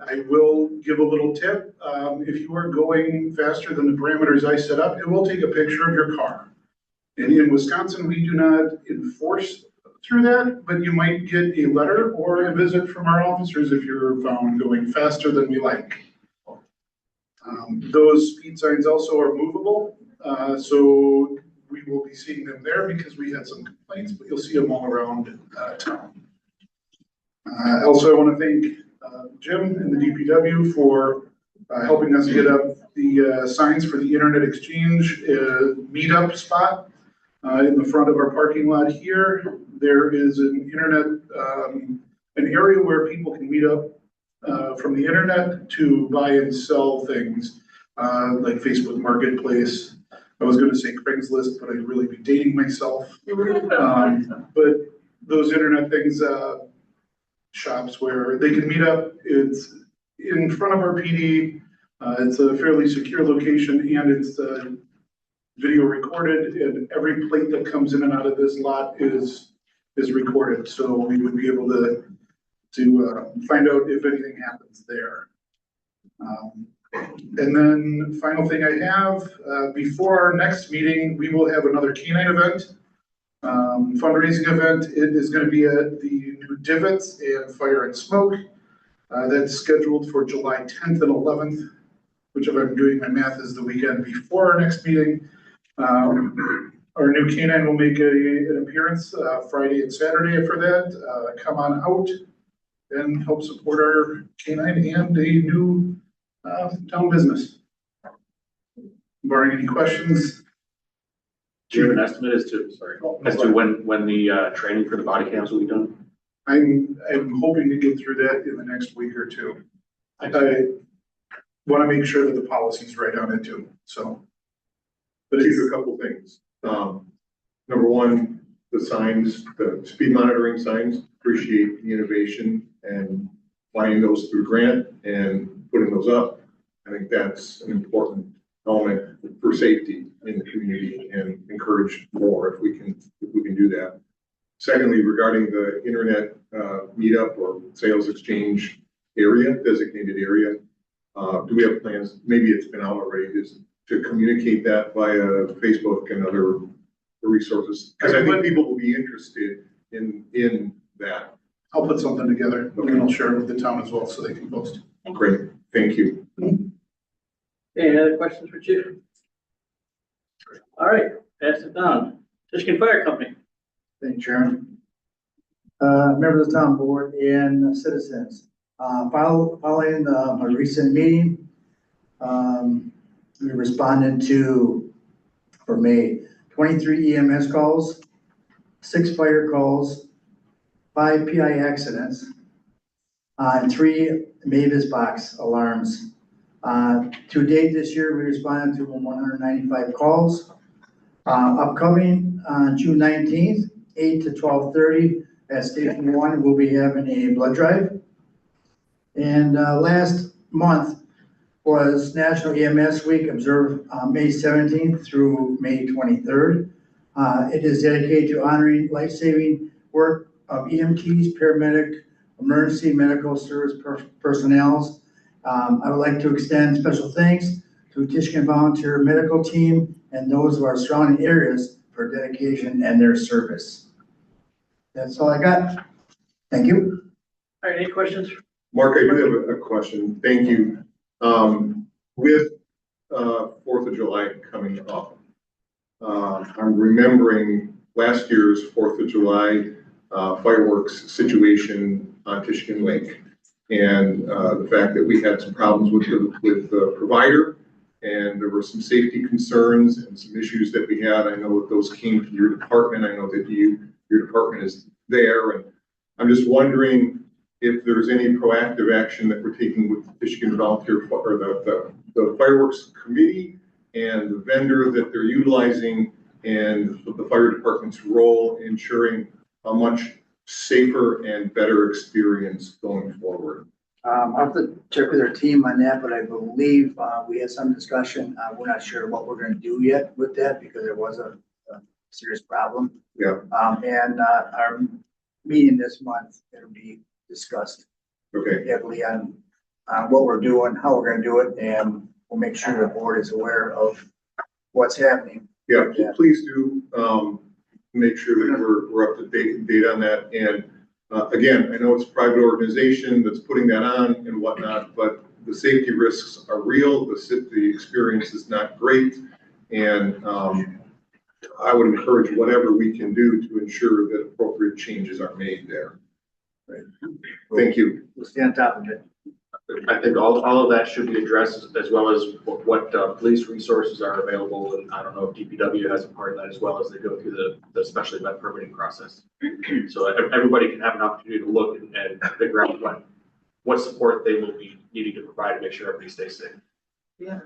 I will give a little tip. If you are going faster than the parameters I set up, it will take a picture of your car. And in Wisconsin, we do not enforce through that, but you might get a letter or a visit from our officers if you're found going faster than we like. Those speed signs also are movable, so we will be seeing them there because we had some complaints, but you'll see them all around town. Also, I want to thank Jim and the DPW for helping us get up the signs for the Internet Exchange meetup spot in the front of our parking lot here. There is an an area where people can meet up from the internet to buy and sell things like Facebook Marketplace. I was going to say Craigslist, but I'd really be dating myself. But those internet things, shops where they can meet up. It's in front of our PD. It's a fairly secure location, and it's video recorded, and every plate that comes in and out of this lot is recorded. So we would be able to find out if anything happens there. And then final thing I have, before our next meeting, we will have another canine event, fundraising event. It is going to be at the new Divots and Fire and Smoke. That's scheduled for July 10th and 11th, which if I'm doing my math is the weekend before our next meeting. Our new canine will make an appearance Friday and Saturday for that. Come on out and help support our canine and a new town business. Barring any questions.
Do you have an estimate as to when the training for the body cams will be done?
I'm hoping to get through that in the next week or 2. I want to make sure that the policy's right on it too, so.
But it's a couple things. Number one, the signs, the speed monitoring signs, appreciate the innovation and flying those through grant and putting those up. I think that's an important element for safety in the community and encourage more if we can do that. Secondly, regarding the internet meetup or sales exchange area, designated area. Do we have plans, maybe it's been out already, is to communicate that via Facebook and other resources? Because I think people will be interested in that.
I'll put something together and I'll share it with the town as well so they can post.
Great, thank you.
Any other questions for Chief? All right, pass it down. Michigan Fire Company.
Thank you, Chairman. Members of the town board and citizens, following a recent meeting, we responded to, for May, 23 EMS calls, 6 fire calls, 5 PI accidents, and 3 Mavis box alarms. To date this year, we responded to 195 calls. Upcoming on June 19th, 8 to 12:30 at Station 1, we'll be having a blood drive. And last month was National EMS Week, observed May 17th through May 23rd. It is dedicated to honoring life-saving work of EMTs, paramedic, emergency medical service personnel. I would like to extend special thanks to Tischken Volunteer Medical Team and those of our surrounding areas for dedication and their service. That's all I got. Thank you.
All right, any questions?
Mark, I do have a question. Thank you. With 4th of July coming up, I'm remembering last year's 4th of July fireworks situation on Tischken Lake. And the fact that we had some problems with the provider, and there were some safety concerns and some issues that we had. I know that those came to your department. I know that your department is there, and I'm just wondering if there's any proactive action that we're taking with the Tischken Volunteer or the fireworks committee and the vendor that they're utilizing, and the fire department's role in ensuring a much safer and better experience going forward.
I'll have to check with our team on that, but I believe we had some discussion. We're not sure what we're going to do yet with that because there was a serious problem.
Yeah.
And our meeting this month, it'll be discussed heavily on what we're doing, how we're going to do it, and we'll make sure the board is aware of what's happening.
Yeah, please do make sure that we're up to date on that. And again, I know it's a private organization that's putting that on and whatnot, but the safety risks are real. The experience is not great. And I would encourage whatever we can do to ensure that appropriate changes are made there.
Right.
Thank you.
We'll stay on top of it.
I think all of that should be addressed as well as what police resources are available. And I don't know if DPW has a part of that as well as they go through the special event permitting process. So everybody can have an opportunity to look and figure out what support they will be needing to provide to make sure everybody stays safe.
Yeah.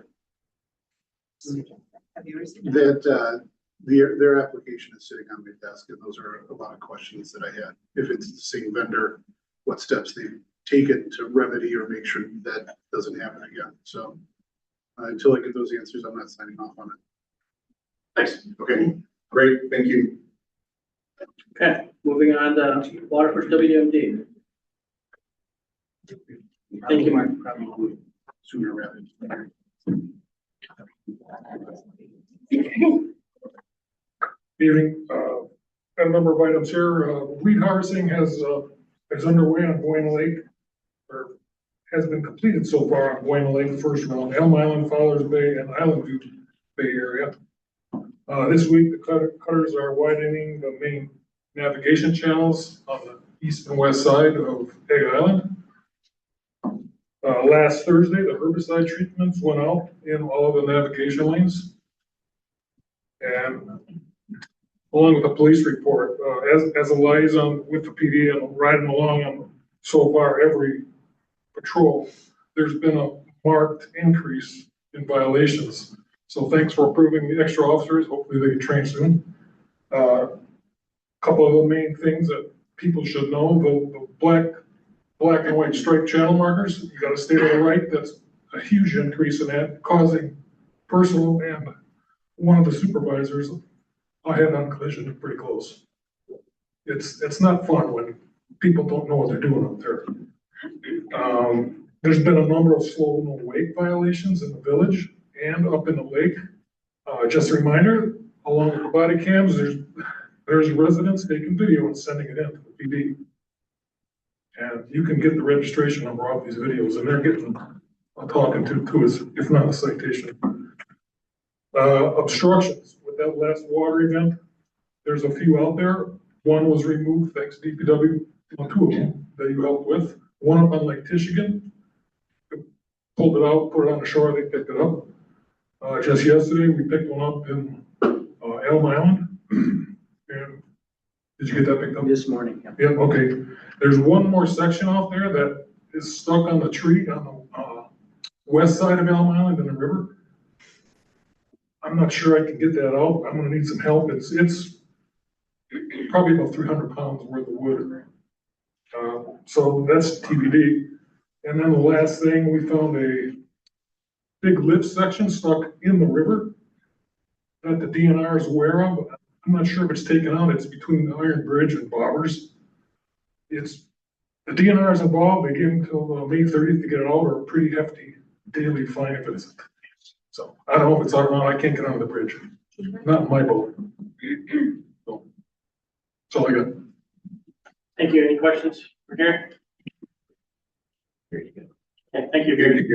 Have you received
That, their application is sitting on my desk, and those are a lot of questions that I had. If it's the same vendor, what steps they've taken to remedy or make sure that doesn't happen again. So until I get those answers, I'm not signing off on it.
Thanks.
Okay, great. Thank you.
Okay, moving on to Waterford WMD. Thank you, Mark.
Probably sooner rather than later.
Evening, got a number of items here. Weed harvesting is underway on Buena Lake, or has been completed so far on Buena Lake, first round, Elm Island, Fowler's Bay, and Island View Bay area. This week, the cutters are widening the main navigation channels on the east and west side of Egg Island. Last Thursday, the herbicide treatments went out in all of the navigation lanes. And along with the police report, as a liaison with the PD and riding along on so far every patrol, there's been a marked increase in violations. So thanks for approving the extra officers. Hopefully they get trained soon. Couple of the main things that people should know, the black and white striped channel markers, you gotta stay to the right. That's a huge increase in that, causing personal and one of the supervisors, I had on collision pretty close. It's not fun when people don't know what they're doing up there.
There's been a number of slow no wake violations in the village and up in the lake. Just a reminder, along with the body cams, there's residents taking video and sending it in to the PD. And you can get the registration number off these videos, and they're getting, talking to us, if not a citation. Obstructions, with that last water event, there's a few out there. One was removed, thanks to DPW, well, 2 of them that you helped with. One up on Lake Michigan, pulled it out, put it on the shore, they picked it up. Just yesterday, we picked one up in Elm Island. And did you get that picked up?
This morning.
Yeah, okay. There's one more section out there that is stuck on the tree on the west side of Elm Island in the river. I'm not sure I can get that out. I'm gonna need some help. It's probably about 300 pounds worth of wood. So that's TBD. And then the last thing, we found a big lift section stuck in the river that the DNR is aware of. I'm not sure if it's taken out. It's between the Iron Bridge and Bobbers. The DNR is involved. They gave them till May 30th to get it out, or a pretty hefty daily fine if it isn't. So I don't know if it's out or not. I can't get on the bridge. Not in my boat. So that's all I got.
Thank you. Any questions for Gary? Okay, thank you, Gary.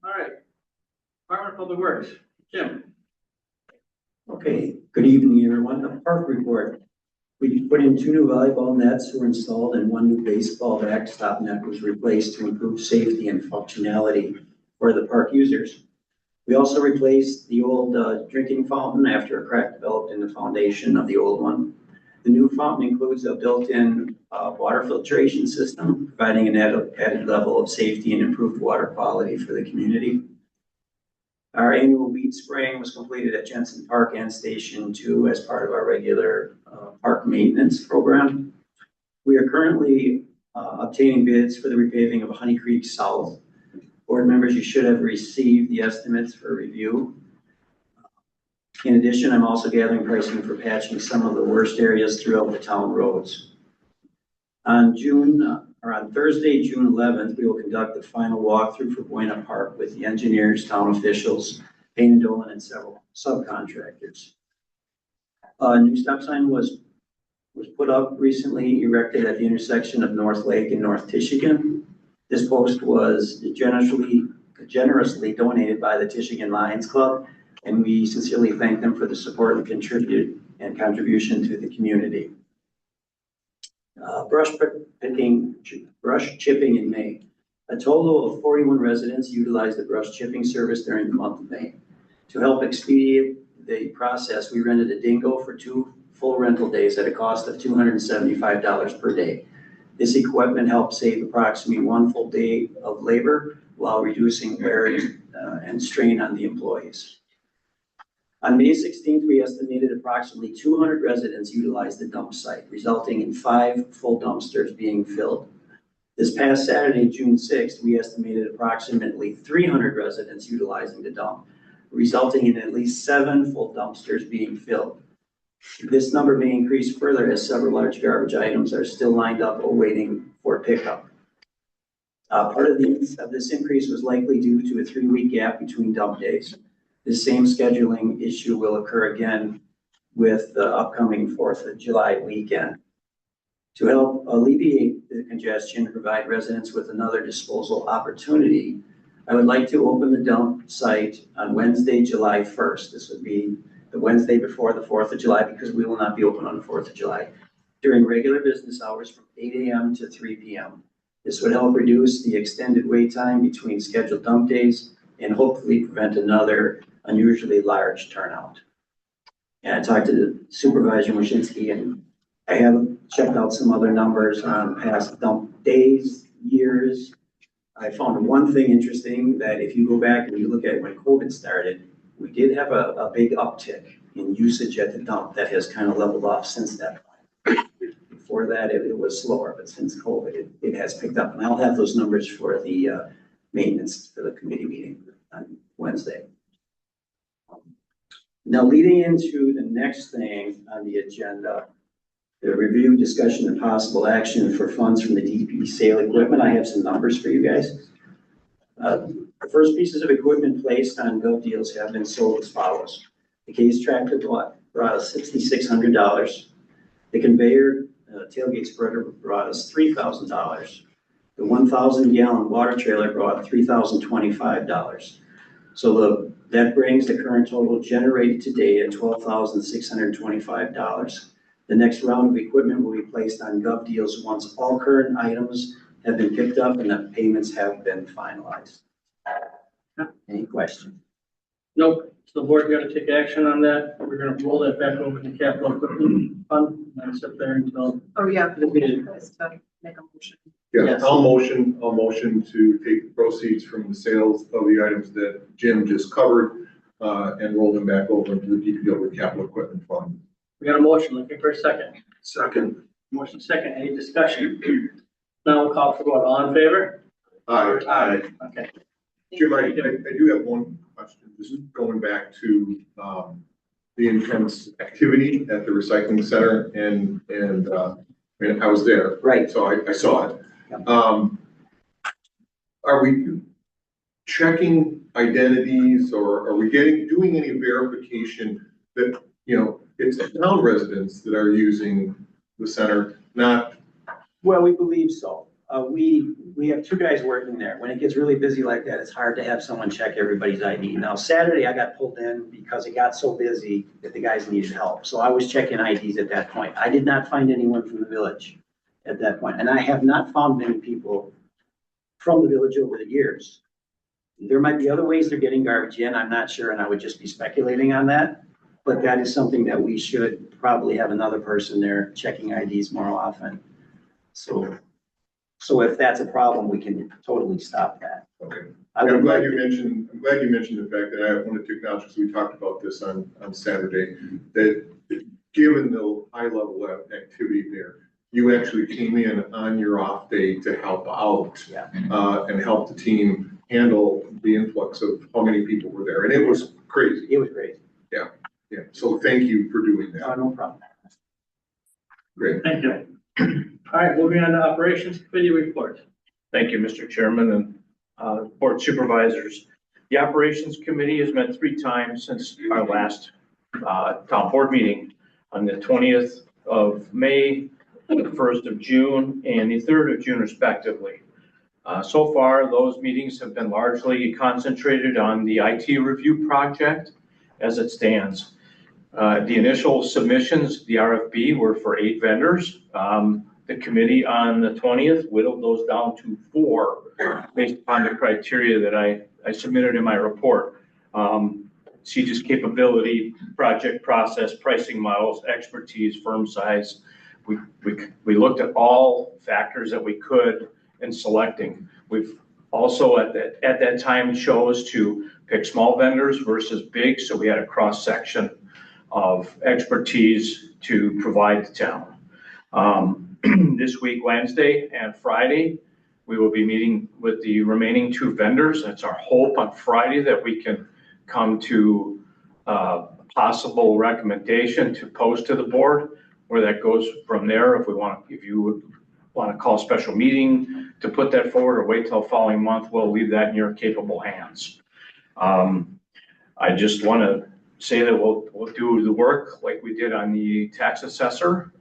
All right. Department of Public Works, Jim.
Okay, good evening, everyone. The park report. We put in 2 new volleyball nets were installed and 1 new baseball backstop net was replaced to improve safety and functionality for the park users. We also replaced the old drinking fountain after a crack developed in the foundation of the old one. The new fountain includes a built-in water filtration system, providing an added level of safety and improved water quality for the community. Our annual weed spraying was completed at Jensen Park and Station 2 as part of our regular park maintenance program. We are currently obtaining bids for the repaving of Honey Creek South. Board members, you should have received the estimates for review. In addition, I'm also gathering pricing for patching some of the worst areas throughout the town roads. On Thursday, June 11th, we will conduct the final walkthrough for Buena Park with the engineers, town officials, Payne and Dolan, and several subcontractors. A new stop sign was put up recently, erected at the intersection of North Lake and North Michigan. This post was generously donated by the Michigan Lions Club, and we sincerely thank them for the support and contribution to the community. Brush chipping in May. A total of 41 residents utilized the brush chipping service during the month of May. To help expedite the process, we rented a dingo for 2 full rental days at a cost of $275 per day. This equipment helps save approximately 1 full day of labor while reducing wear and strain on the employees. On May 16th, we estimated approximately 200 residents utilized the dump site, resulting in 5 full dumpsters being filled. This past Saturday, June 6th, we estimated approximately 300 residents utilizing the dump, resulting in at least 7 full dumpsters being filled. This number may increase further as several large garbage items are still lined up awaiting for pickup. Part of this increase was likely due to a 3-week gap between dump days. The same scheduling issue will occur again with the upcoming 4th of July weekend. To help alleviate the congestion and provide residents with another disposal opportunity, I would like to open the dump site on Wednesday, July 1st. This would be the Wednesday before the 4th of July because we will not be open on the 4th of July during regular business hours from 8 a.m. to 3 p.m. This would help reduce the extended wait time between scheduled dump days and hopefully prevent another unusually large turnout. And I talked to Supervisor Mushinski, and I have checked out some other numbers on past dump days, years. I found one thing interesting, that if you go back and you look at when COVID started, we did have a big uptick in usage at the dump that has kind of leveled off since that point. Before that, it was slower, but since COVID, it has picked up. And I'll have those numbers for the maintenance for the committee meeting on Wednesday. Now, leading into the next thing on the agenda, The review, discussion, and possible action for funds from the DP sale equipment. I have some numbers for you guys. The first pieces of equipment placed on Gov Deals have been sold as follows. The case tractor brought us $6,600. The conveyor tailgate spreader brought us $3,000. The 1,000-gallon water trailer brought $3,025. So that brings the current total generated today at $12,625. The next round of equipment will be placed on Gov Deals once all current items have been picked up and the payments have been finalized. Any questions?
Nope. So the board got to take action on that. We're going to roll that back over to capital equipment fund and sit there until.
Oh, yeah.
the meeting.
To make a motion.
Yeah,
Yes.
I'll motion to take the proceeds from the sales of the items that Jim just covered, and roll them back over into the DPW capital equipment fund.
We got a motion. Looking for a second.
Second.
Motion second. Any discussion? Now we'll call for vote. All in favor?
Aye.
Okay.
Jim, I do have one question, just going back to, the intense activity at the recycling center and, I mean, I was there.
Right.
So I saw it. Are we checking identities or are we doing any verification that, it's town residents that are using the center, not?
Well, we believe so. We have two guys working there. When it gets really busy like that, it's hard to have someone check everybody's ID. Now, Saturday, I got pulled in because it got so busy that the guys needed help. So I was checking IDs at that point. I did not find anyone from the village at that point, and I have not found many people from the village over the years. There might be other ways they're getting garbage in. I'm not sure, and I would just be speculating on that. But that is something that we should probably have another person there checking IDs more often. So if that's a problem, we can totally stop that.
Okay.
I'm
I'm glad you mentioned the fact that I wanted to acknowledge, because we talked about this on Saturday, that given the high level of activity there, you actually came in on your off day to help out.
Yeah.
And help the team handle the influx of how many people were there. And it was crazy.
It was crazy.
Yeah. Yeah. So thank you for doing that.
No problem.
Great.
Thank you. All right, moving on to operations committee report.
Thank you, Mr. Chairman and board supervisors. The operations committee has met 3 times since our last town board meeting on the 20th of May, the 1st of June, and the 3rd of June respectively. So far, those meetings have been largely concentrated on the IT review project as it stands. The initial submissions, the RFP, were for 8 vendors. The committee on the 20th whittled those down to 4 based upon the criteria that I submitted in my report. CG's capability, project process, pricing models, expertise, firm size. We looked at all factors that we could in selecting. We've also at that time chose to pick small vendors versus big, so we had a cross section of expertise to provide the town. This week, Wednesday and Friday, we will be meeting with the remaining 2 vendors. It's our hope on Friday that we can come to a possible recommendation to post to the board, where that goes from there. If you would want to call a special meeting to put that forward or wait till the following month, we'll leave that in your capable hands. I just want to say that we'll do the work like we did on the tax assessor.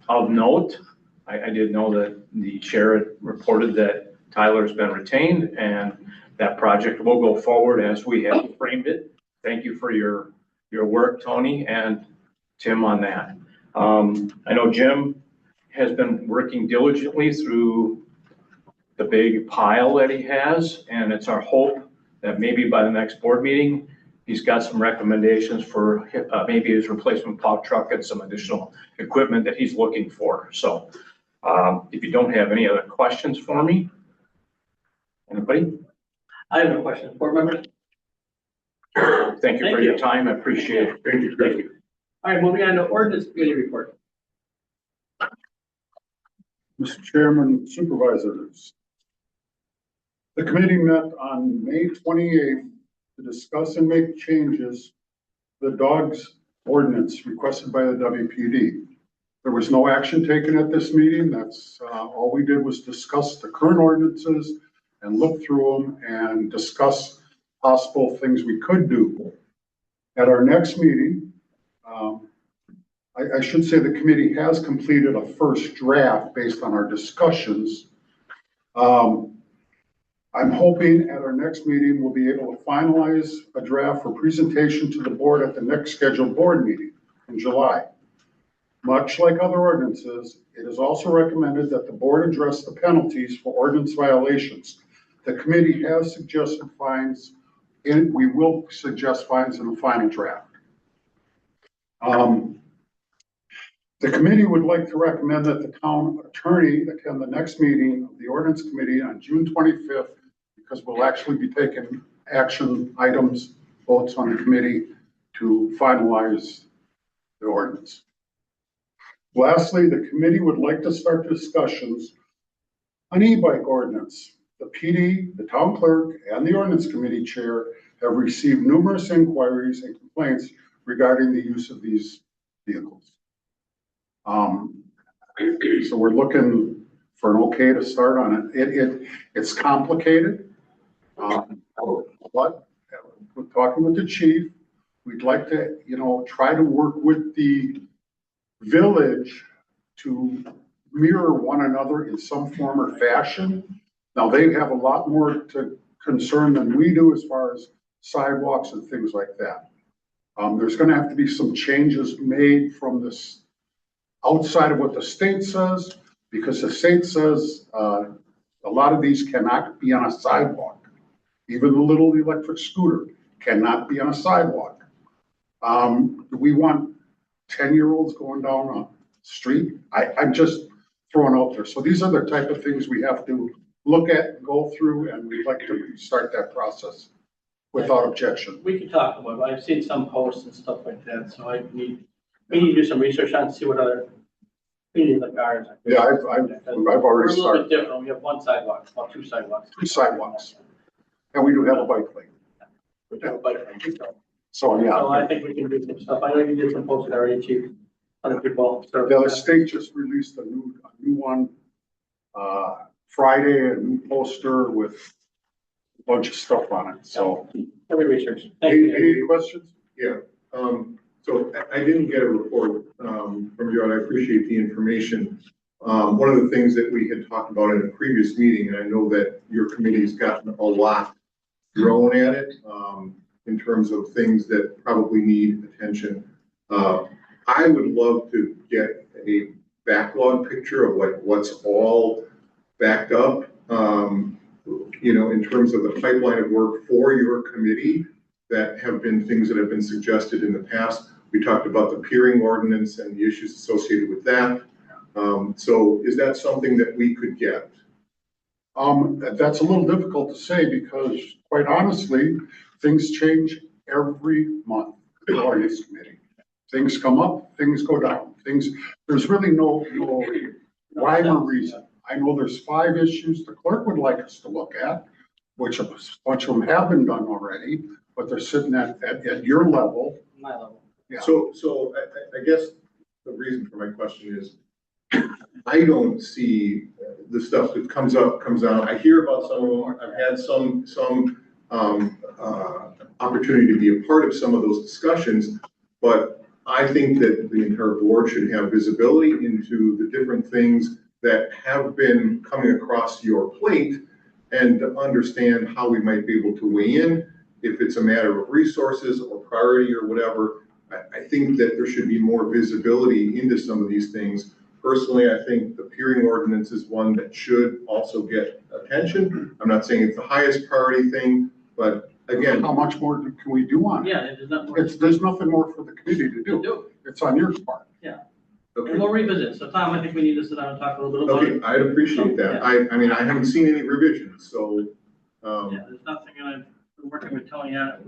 Of note, I did know that the chair had reported that Tyler's been retained and that project will go forward as we have framed it. Thank you for your work, Tony and Tim, on that. I know Jim has been working diligently through the big pile that he has, and it's our hope that maybe by the next board meeting, he's got some recommendations for maybe his replacement plow truck and some additional equipment that he's looking for. So if you don't have any other questions for me, anybody?
I have no questions. Board members?
Thank you for your time. I appreciate it.
Thank you.
Thank you.
All right, moving on to ordinance committee report.
Mr. Chairman, supervisors. The committee met on May 28th to discuss and make changes to the dogs ordinance requested by the WPD. There was no action taken at this meeting. That's, all we did was discuss the current ordinances and look through them and discuss possible things we could do. At our next meeting, I should say the committee has completed a first draft based on our discussions. I'm hoping at our next meeting, we'll be able to finalize a draft for presentation to the board at the next scheduled board meeting in July. Much like other ordinances, it is also recommended that the board address the penalties for ordinance violations. The committee has suggested fines, and we will suggest fines in the final draft. The committee would like to recommend that the town attorney attend the next meeting of the ordinance committee on June 25th, because we'll actually be taking action items, votes on the committee to finalize the ordinance. Lastly, the committee would like to start discussions on e-bike ordinance. The PD, the town clerk, and the ordinance committee chair have received numerous inquiries and complaints regarding the use of these vehicles. So we're looking for an okay to start on it. It's complicated, but we're talking with the chief. We'd like to, try to work with the village to mirror one another in some form or fashion. Now, they have a lot more to concern than we do as far as sidewalks and things like that. There's going to have to be some changes made from this outside of what the state says, because the state says a lot of these cannot be on a sidewalk. Even the little electric scooter cannot be on a sidewalk. Do we want 10-year-olds going down a street? I'm just throwing out there. So these are the type of things we have to look at, go through, and we'd like to start that process without objection.
We can talk about it. I've seen some posts and stuff like that, so we need to do some research on, see what other communities like ours.
Yeah, I've already
We're a little
started.
bit different. We have one sidewalk, well, two sidewalks.
Two sidewalks. And we do have a bike lane.
We have a bike lane, so.
So, yeah.
So I think we can do some stuff. I know you did some posts already, Chief. Other people.
The state just released a new one, Friday, a new poster with a bunch of stuff on it, so.
Every research. Thank you.
Any questions?
Yeah, so I didn't get a report, from you, and I appreciate the information. One of the things that we had talked about in a previous meeting, and I know that your committee's gotten a lot thrown at it, in terms of things that probably need attention. I would love to get a backlog picture of like what's all backed up, in terms of the pipeline of work for your committee that have been things that have been suggested in the past. We talked about the peering ordinance and the issues associated with that. So is that something that we could get?
That's a little difficult to say because quite honestly, things change every month in the ordinance committee. Things come up, things go down, there's really no rhyme or reason. I know there's 5 issues the clerk would like us to look at, which a bunch of them have been done already, but they're sitting at your level.
My level.
Yeah.
So I guess the reason for my question is, I don't see the stuff that comes out. I hear about some of them. I've had some opportunity to be a part of some of those discussions, but I think that the entire board should have visibility into the different things that have been coming across your plate and to understand how we might be able to weigh in, if it's a matter of resources or priority or whatever. I think that there should be more visibility into some of these things. Personally, I think the peering ordinance is one that should also get attention. I'm not saying it's the highest priority thing, but again.
How much more can we do on it?
Yeah, there's not more.
There's nothing more for the committee to do. It's on your part.
Yeah.
Okay.
And we'll revisit. So Tom, I think we need to sit down and talk a little bit about it.
Okay, I'd appreciate that.
Yeah.
I mean, I haven't seen any revisions, so.
Yeah, there's nothing, and I've been working with Tony on it.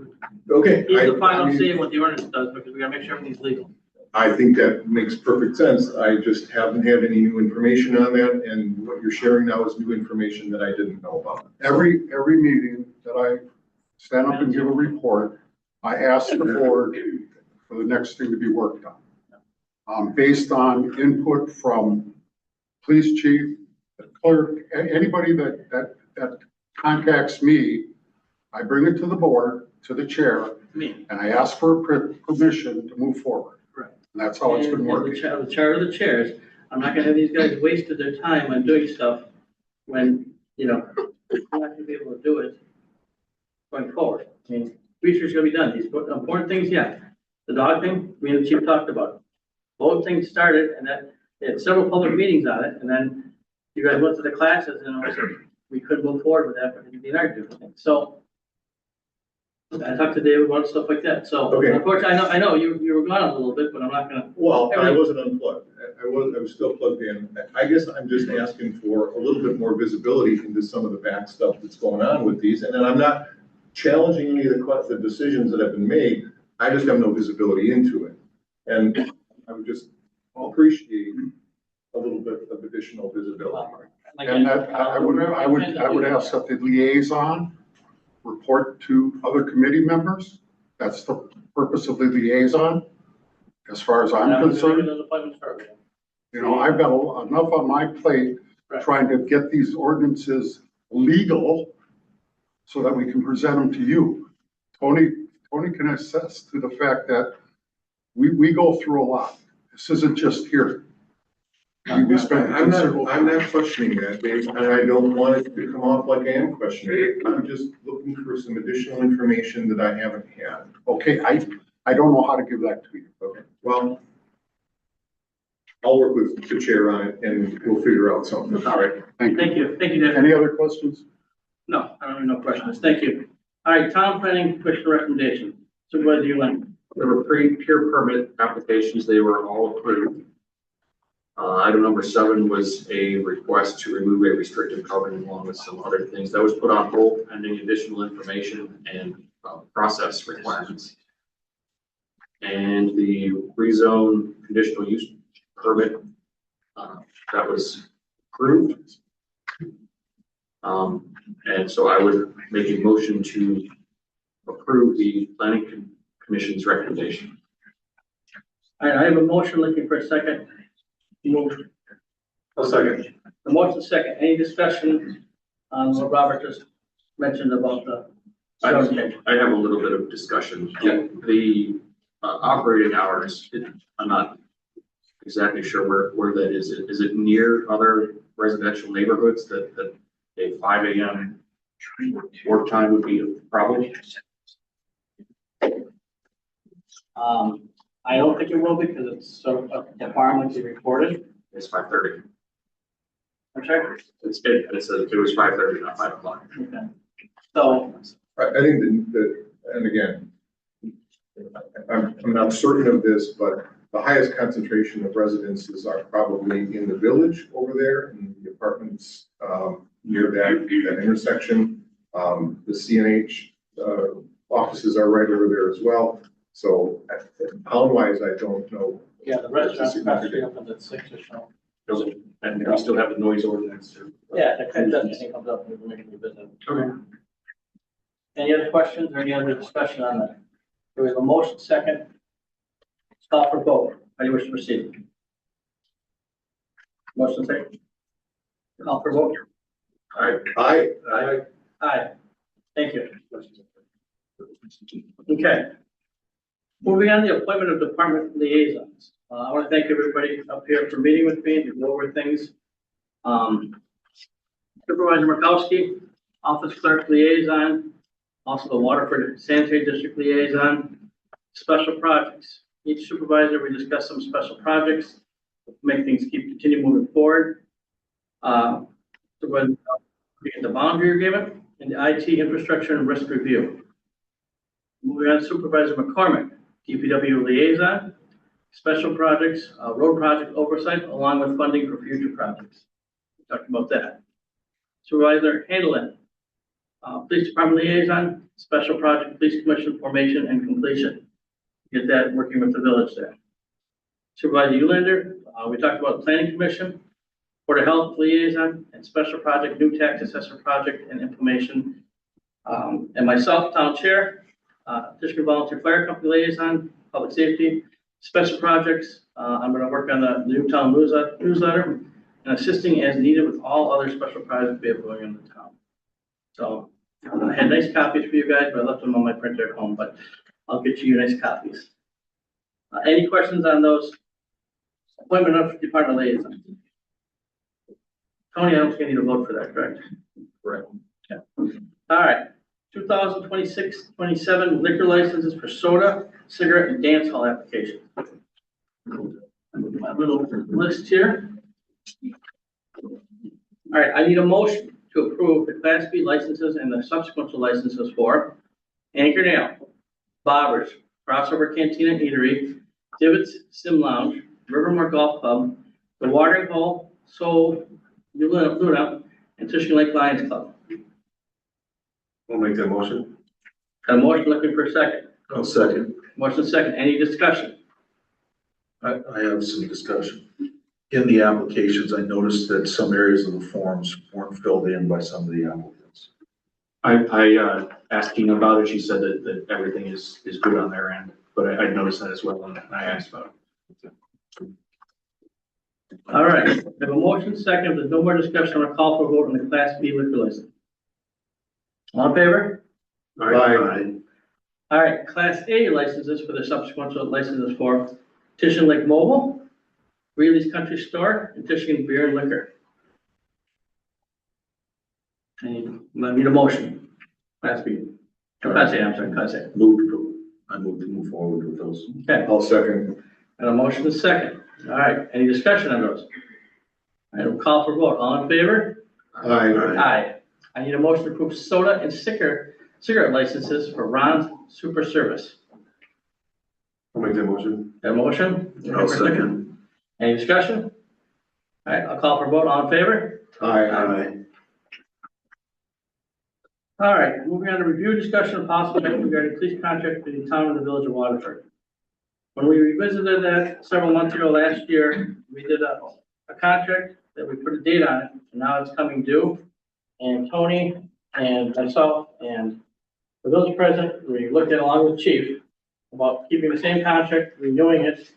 Okay.
He's the final say what the ordinance does, because we gotta make sure everything's legal.
I think that makes perfect sense. I just haven't had any new information on that, and what you're sharing now is new information that I didn't know about.
Every meeting that I stand up and give a report, I ask the board for the next thing to be worked on. based on input from police chief, clerk, anybody that contacts me, I bring it to the board, to the chair,
Me.
and I ask for permission to move forward.
Right.
And that's how it's been
And
working.
The charter of the chairs, I'm not gonna have these guys wasted their time on doing stuff when, you know, they're not gonna be able to do it going forward. I mean, research is gonna be done. These important things, yeah. The dog thing, me and the chief talked about. Both things started and then they had several public meetings on it, and then you guys went to the classes and we couldn't move forward with that, but the DNR did everything. So I talked to David about stuff like that. So
Okay.
unfortunately, I know you were gone a little bit, but I'm not gonna.
Well, I wasn't unplugged. I was still plugged in. I guess I'm just asking for a little bit more visibility into some of the back stuff that's going on with these. And then I'm not challenging any of the decisions that have been made. I just have no visibility into it. And I would just appreciate a little bit of additional visibility.
And that, I would ask that the liaison report to other committee members. That's the purpose of the liaison, as far as I'm concerned. You know, I've got enough on my plate trying to get these ordinances legal so that we can present them to you. Tony can attest to the fact that we go through a lot. This isn't just here. We spend
I'm
considerable.
not questioning that, Dave, and I don't want it to come off like I am questioning it. I'm just looking for some additional information that I haven't had.
Okay, I don't know how to give that to you.
Okay, well, I'll work with the chair on it and we'll figure out something.
All right. Thank you, Dave.
Any other questions?
No, I don't have no questions. Thank you. All right, town planning commission recommendation. Supervisor Yulin.
There were 3 pure permit applications. They were all approved. Item number 7 was a request to remove a restricted covenant along with some other things. That was put on hold pending additional information and process requirements. And the rezone conditional use permit, that was approved. And so I would make a motion to approve the planning commission's recommendation.
All right, I have a motion looking for a second. Move.
A second.
The motion second. Any discussion on what Robert just mentioned about the
I
zone change?
have a little bit of discussion. The operating hours, I'm not exactly sure where that is. Is it near other residential neighborhoods that a 5 a.m. work time would be a problem?
I don't think it will because it's so departmentally reported.
It's 5:30.
I'm sorry?
It said it was 5:30, not 5 o'clock.
Okay. So,
I think that, and again, I'm not certain of this, but the highest concentration of residences are probably in the village over there, in the apartments, near that intersection. The CNH, offices are right over there as well. So pound-wise, I don't know.
yeah, the restaurant's across the street opens at 6 or so.
And we still have the noise ordinance too.
Yeah, that kind of doesn't comes up when we're making the business.
Okay.
Any other questions or any other discussion on that? There was a motion second. Call for vote. How do you wish to proceed? Motion second. Call for vote.
Aye.
Aye. Thank you. Okay. Moving on to the appointment of department liaisons. I want to thank everybody up here for meeting with me to go over things. Supervisor Murkowski, office clerk liaison, also the Waterford Sanitary District liaison, special projects. Each supervisor, we discuss some special projects, make things continue moving forward. Supervisor, we get the boundary agreement and the IT infrastructure and risk review. Moving on, Supervisor McCormick, DPW liaison, special projects, road project oversight, along with funding for future projects. We talked about that. Supervisor Handelin, police department liaison, special project, police commission formation and completion. Get that working with the village there. Supervisor Ulander, we talked about planning commission, Board of Health liaison, and special project, new tax assessor project and information. And myself, town chair, district volunteer fire company liaison, public safety, Special projects, I'm gonna work on the Newtown newsletter and assisting as needed with all other special projects we have going in the town. So, I had nice copies for you guys, but I left them on my printer at home, but I'll get you nice copies. Any questions on those? Appointment of department liaisons. Tony, I don't think I need a vote for that, correct?
Correct.
Yeah. All right, 2026-27 liquor licenses for soda, cigarette, and dance hall applications. My little list here. All right, I need a motion to approve the Class B licenses and the subsequent licenses for Anchor Nail, Bobber's, Crossover Cantina and Eatery, Divots Sim Lounge, Rivermore Golf Club, The Watering Hole, Soul, Luna, and Fishing Lake Lions Club.
We'll make that motion.
Got a motion, looking for a second.
I'll second.
Motion second, any discussion?
I have some discussion. In the applications, I noticed that some areas of the forms weren't filled in by some of the applicants.
I asked Tina about it. She said that everything is good on their end, but I noticed that as well and I asked about it.
All right, we have a motion second, if there's no more discussion, I'll call for a vote on the Class B liquor license. All in favor?
Aye.
All right, Class A licenses for the subsequent licenses for Tishon Lake Mobile, Greeley's Country Store, and Tishon Beer and Liquor. I need a motion. Class B. Class A, I'm sorry, Class A.
I move to move forward with those.
Okay,
I'll second.
and a motion is second. All right, any discussion on those? I will call for a vote. All in favor?
Aye.
Aye. I need a motion to approve soda and cigarette licenses for Ron's Super Service.
I'll make that motion.
Got a motion?
I'll second.
Any discussion? All right, I'll call for a vote. All in favor?
Aye.
All right, moving on to review, discussion, of possible action regarding police contract between the town and the village of Waterford. When we revisited that several months ago last year, we did a contract that we put a date on it, and now it's coming due. And Tony and myself and the village president, we looked at along with chief about keeping the same contract, renewing it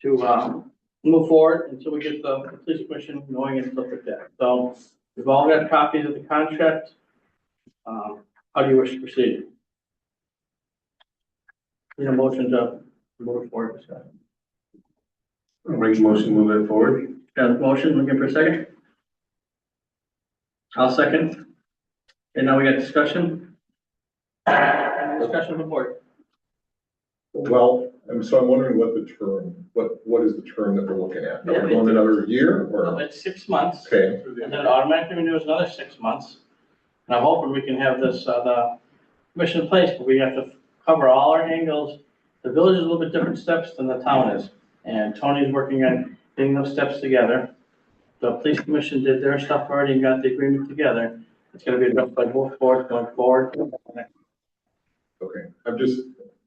to move forward until we get the police commission going and stuff like that. So we've all got copies of the contract. How do you wish to proceed? Need a motion to move it forward, Scott?
I'll make a motion, move it forward.
Got a motion, looking for a second? I'll second. And now we got discussion. Discussion of the board.
Well, I'm wondering what the term, what is the term that we're looking at? Are we going another year
Well,
or?
it's 6 months.
Okay,
And then automatically renews another 6 months. And I'm hoping we can have this, the commission in place, but we have to cover all our angles. The village is a little bit different steps than the town is. And Tony's working on getting those steps together. The police commission did their stuff already and got the agreement together. It's gonna be addressed by both boards going forward.
okay.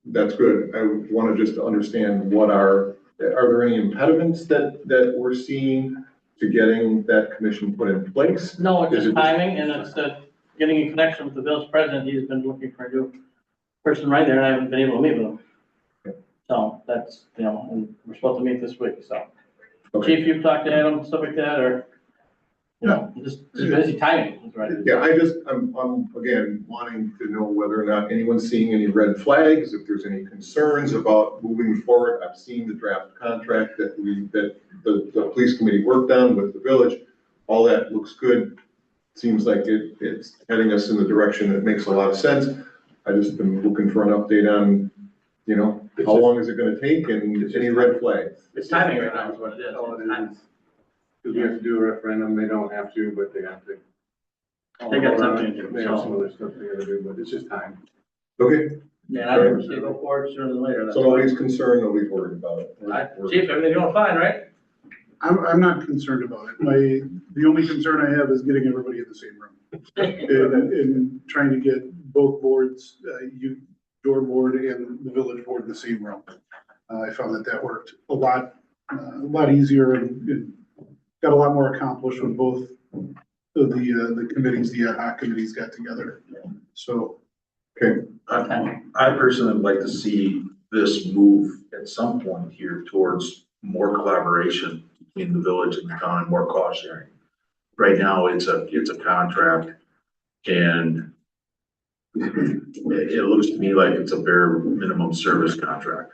That's good. I want to just understand are there any impediments that we're seeing to getting that commission put in place?
No, it's
Is
just
it
timing and it's getting in connection with the village president. He's been looking for a new person right there and I haven't been able to meet with him. So that's, and we're supposed to meet this week, so.
Okay.
Chief, you've talked to Adam, stuff like that, or, just busy timing, right?
Yeah, I'm again wanting to know whether or not anyone's seeing any red flags, if there's any concerns about moving forward. I've seen the draft contract that the police committee worked on with the village. All that looks good. Seems like it's heading us in the direction that makes a lot of sense. I just been looking for an update on, how long is it gonna take and any red flags?
It's timing right now is what it is.
All it is. Because we have to do a referendum, they don't have to, but they have to.
They got something to do,
They have
so.
some other stuff they gotta do, but it's just time.
Okay,
Yeah, I don't see go forward sooner than later. That's
so nobody's
fine.
concerned, nobody's worried about it.
Chief, everything's going fine, right?
I'm not concerned about it. The only concern I have is getting everybody in the same room. And trying to get both boards, your board and the village board in the same room. I found that worked a lot easier and got a lot more accomplished when both of the committees, the ad hoc committees got together. So.
Okay.
I personally would like to see this move at at some point here towards more collaboration between the village and the town and more cost sharing. Right now, it's a contract, and it looks to me like it's a bare minimum service contract.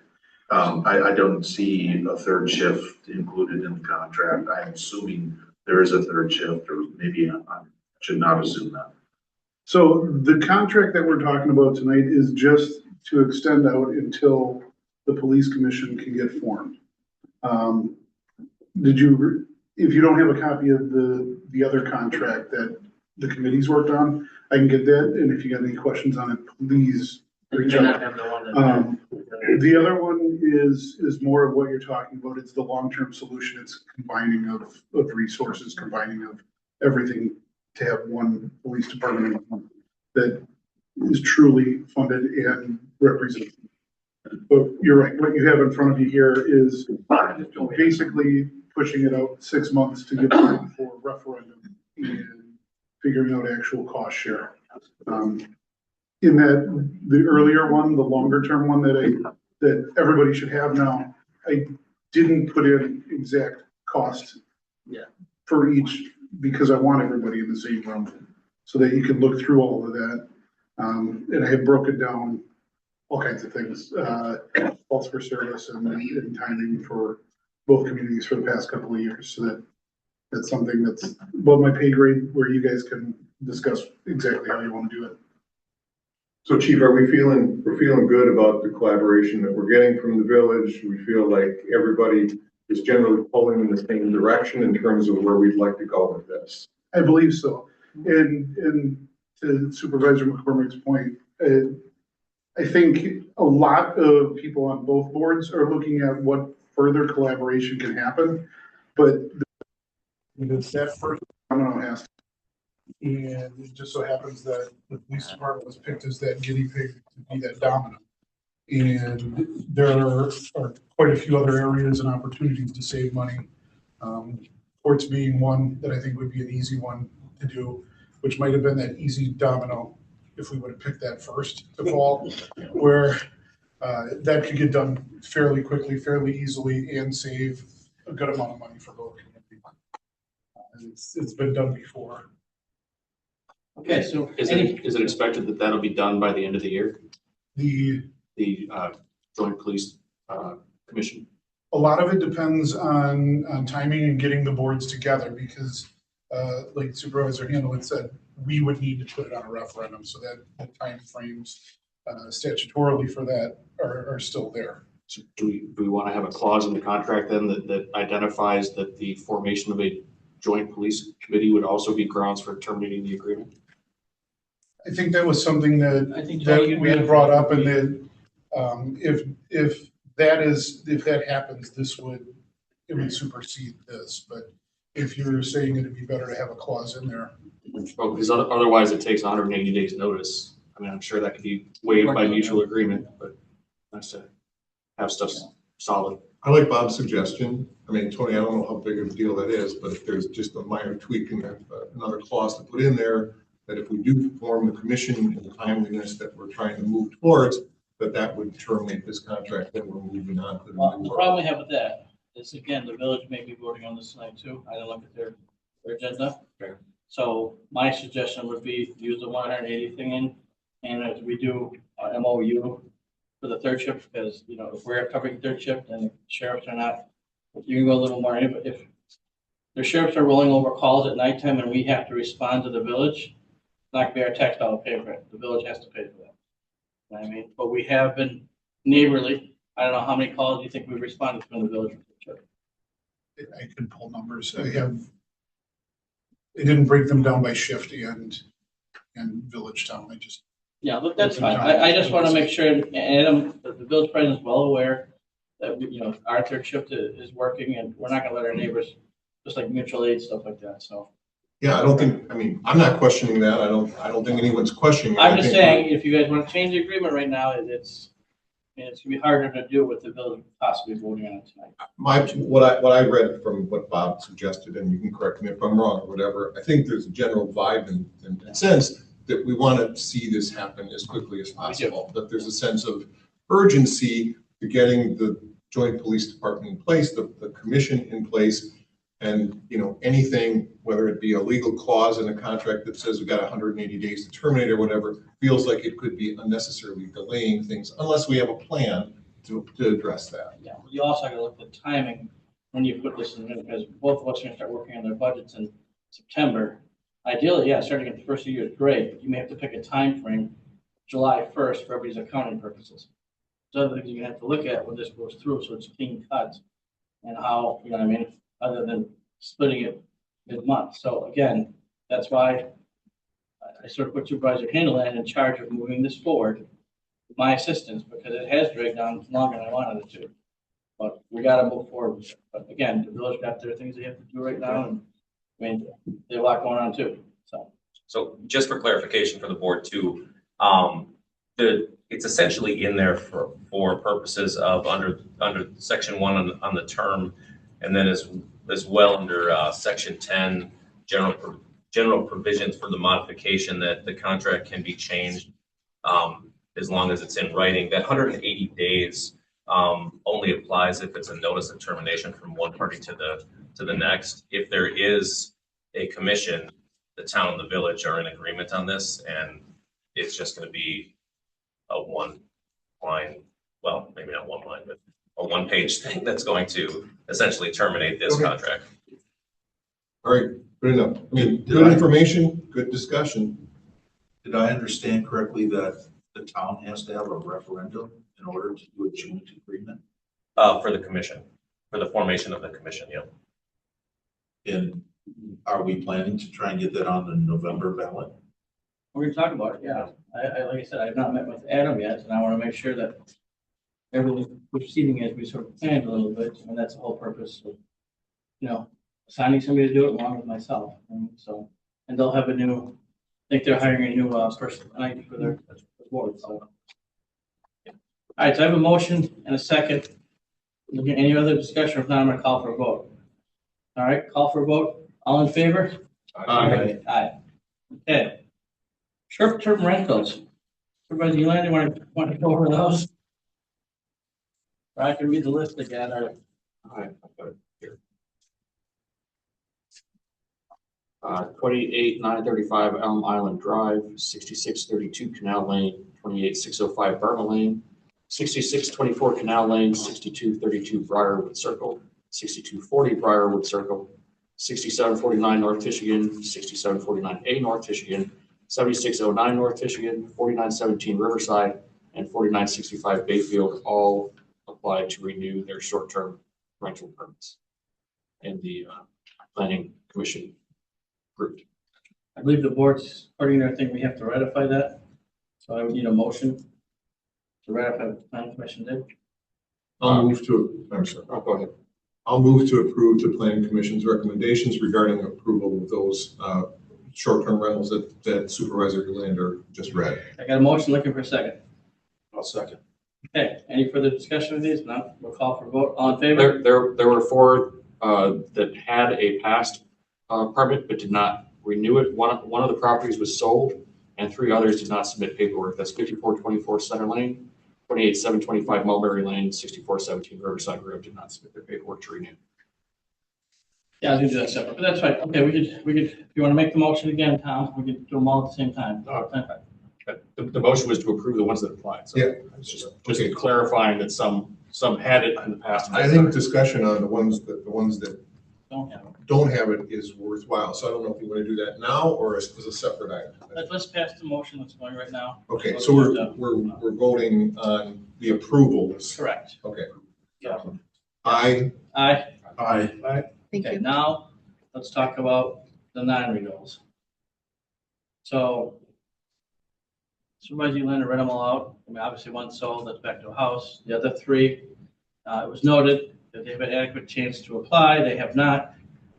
I don't see a third shift included in the contract. I'm assuming there is a third shift, or maybe I should not assume that.
So the contract that we're talking about tonight is just to extend out until the police commission can get formed. If you don't have a copy of the other contract that the committee's worked on, I can get that, and if you got any questions on it, please reach out. The other one is more of what you're talking about. It's the long-term solution. It's combining of resources, combining of everything to have one police department that is truly funded and represented. But you're right, what you have in front of you here is basically pushing it out 6 months to get ready for referendum and figuring out actual cost share. In that, the earlier one, the longer term one that everybody should have now, I didn't put in exact cost for each, because I want everybody in the same room so that you can look through all of that. And I have broken down all kinds of things, calls for service and timing for both communities for the past couple of years. So that's something that's above my pay grade, where you guys can discuss exactly how you want to do it.
So Chief, we're feeling good about the collaboration that we're getting from the village. We feel like everybody is generally pulling in the same direction in terms of where we'd like to go with this.
I believe so. And to Supervisor McCormick's point, I think a lot of people on both boards are looking at what further collaboration can happen, but it's that first domino has to. And it just so happens that the police department was picked as that guinea pig to be that domino. And there are quite a few other areas and opportunities to save money. Courts being one that I think would be an easy one to do, which might have been that easy domino if we would have picked that first to fall, where that could get done fairly quickly, fairly easily, and save a good amount of money for both communities. It's been done before.
Okay, so
is it expected that that'll be done by the end of the year?
The
Joint Police Commission?
A lot of it depends on timing and getting the boards together, because like Supervisor Handel had said, we would need to put it on a referendum, so that the time frames statutorily for that are still there.
So do we want to have a clause in the contract then that identifies that the formation of a joint police committee would also be grounds for terminating the agreement?
I think that was something that we had brought up, and that if that happens, it would supersede this. But if you're saying it'd be better to have a clause in there.
Well, because otherwise it takes 180 days notice. I mean, I'm sure that could be waived by mutual agreement, but nice to have stuff solid.
I like Bob's suggestion. I mean, Tony, I don't know how big of a deal that is, but if there's just a minor tweak and another clause to put in there, that if we do form the commission in the timeliness that we're trying to move towards, that would terminate this contract, then we're moving on to the
Well,
new
the
work.
problem we have with that is, again, the village may be voting on this tonight too. I didn't look at their agenda.
Fair.
So my suggestion would be use the 180 thing in, and as we do MOU for the third shift, because, you know, if we're covering third shift and sheriffs are not, you can go a little more, if the sheriffs are rolling over calls at nighttime and we have to respond to the village, it's not gonna be our tax dollar pay for it. The village has to pay for that. You know what I mean, but we have been neighborly. I don't know how many calls you think we've responded from the village.
I can pull numbers. I didn't break them down by shift and village town.
Yeah, look, that's fine. I just want to make sure, and Adam, that the village president is well aware that, you know, our third shift is working, and we're not gonna let our neighbors, just like mutual aid, stuff like that, so.
Yeah, I mean, I'm not questioning that. I don't think anyone's questioning it.
I'm just saying, if you guys want to change the agreement right now, it's gonna be harder to do with the village possibly voting on it tonight.
What I read from what Bob suggested, and you can correct me if I'm wrong or whatever, I think there's a general vibe and sense that we want to see this happen as quickly as possible. That there's a sense of urgency to getting the joint police department in place, the commission in place. And, you know, anything, whether it be a legal clause in a contract that says we've got 180 days to terminate or whatever, feels like it could be unnecessarily delaying things unless we have a plan to address that.
Yeah, you also got to look at the timing when you put this in, because both of us are going to start working on their budgets in September. Ideally, yeah, starting at the first of the year is great, but you may have to pick a time frame, July 1st for everybody's accounting purposes. So other things you have to look at when this goes through, so it's clean cut and how, you know what I mean, other than splitting it mid-month. So again, that's why I sort of put Supervisor Handland in charge of moving this forward with my assistance, because it has dragged on longer than I wanted it to. But we got to move forward with it. But again, the village got their things they have to do right now, and I mean, there's a lot going on too, so.
So just for clarification for the board too, it's essentially in there for purposes of under section 1 on the term, and then as well under section 10, general provisions for the modification that the contract can be changed as long as it's in writing. That 180 days only applies if it's a notice of termination from one party to the next. If there is a commission, the town and the village are in agreement on this, and it's just going to be a one line, well, maybe not one line, but a one-page thing that's going to essentially terminate this contract.
All right, good enough. I mean, good information, good discussion.
Did I understand correctly that the town has to have a referendum in order to do a joint agreement?
For the commission, for the formation of the commission, yeah.
And are we planning to try and get that on the November ballot?
We're going to talk about it, yeah. I like I said, I've not met with Adam yet, and I want to make sure that everything's proceeding as we sort of planned a little bit, and that's the whole purpose of, you know, assigning somebody to do it along with myself. And so, and they'll have I think they're hiring a new person tonight for their board, so. All right, so I have a motion and a second. Any other discussion? If not, I'm going to call for a vote. All right, call for a vote. All in favor?
Aye.
Aye. Okay. Short-term rentals. Supervisor Yolanda, want to go over those? Or I can read the list again, or.
I've got it here. 28935 Elm Island Drive, 6632 Canal Lane, 28605 Burma Lane, 6624 Canal Lane, 6232 Briarwood Circle, 6240 Briarwood Circle, 6749 North Michigan, 6749A North Michigan, 7609 North Michigan, 4917 Riverside, and 4965 Bayfield all applied to renew their short-term rental permits. And the planning commission approved.
I believe the board's putting their thing, we have to ratify that. So I would need a motion to ratify what the planning commission did.
I'll move to, I'm sorry.
Oh, go ahead.
I'll move to approve the planning commission's recommendations regarding approval of those short-term rentals that Supervisor Yolander just read.
I got a motion, looking for a second.
I'll second.
Okay, any further discussion of these? No, we'll call for a vote. All in favor?
There were 4 that had a past permit but did not renew it. One of the properties was sold, and 3 others did not submit paperwork. That's 5424 Center Lane, 28725 Mulberry Lane, 6417 Riverside Road did not submit their paperwork to renew.
Yeah, I'll do that separate, but that's fine. Okay, we could, if you want to make the motion again, Tom, we could do them all at the same time.
The motion was to approve the ones that applied. So
Yeah.
it's just clarifying that some had it in the past.
I think discussion on the ones that
Don't have it.
don't have it is worthwhile. So I don't know if you want to do that now or as a separate item.
Let's pass the motion that's going right now.
Okay, so we're voting on the approvals.
Correct.
Okay.
Yeah.
Aye.
Aye.
Aye.
Thank
Okay,
you.
now let's talk about the non-renewals. So Supervisor Yolanda read them all out. I mean, obviously one sold, that's back to a house. The other 3, it was noted that they've had adequate chance to apply. They have not.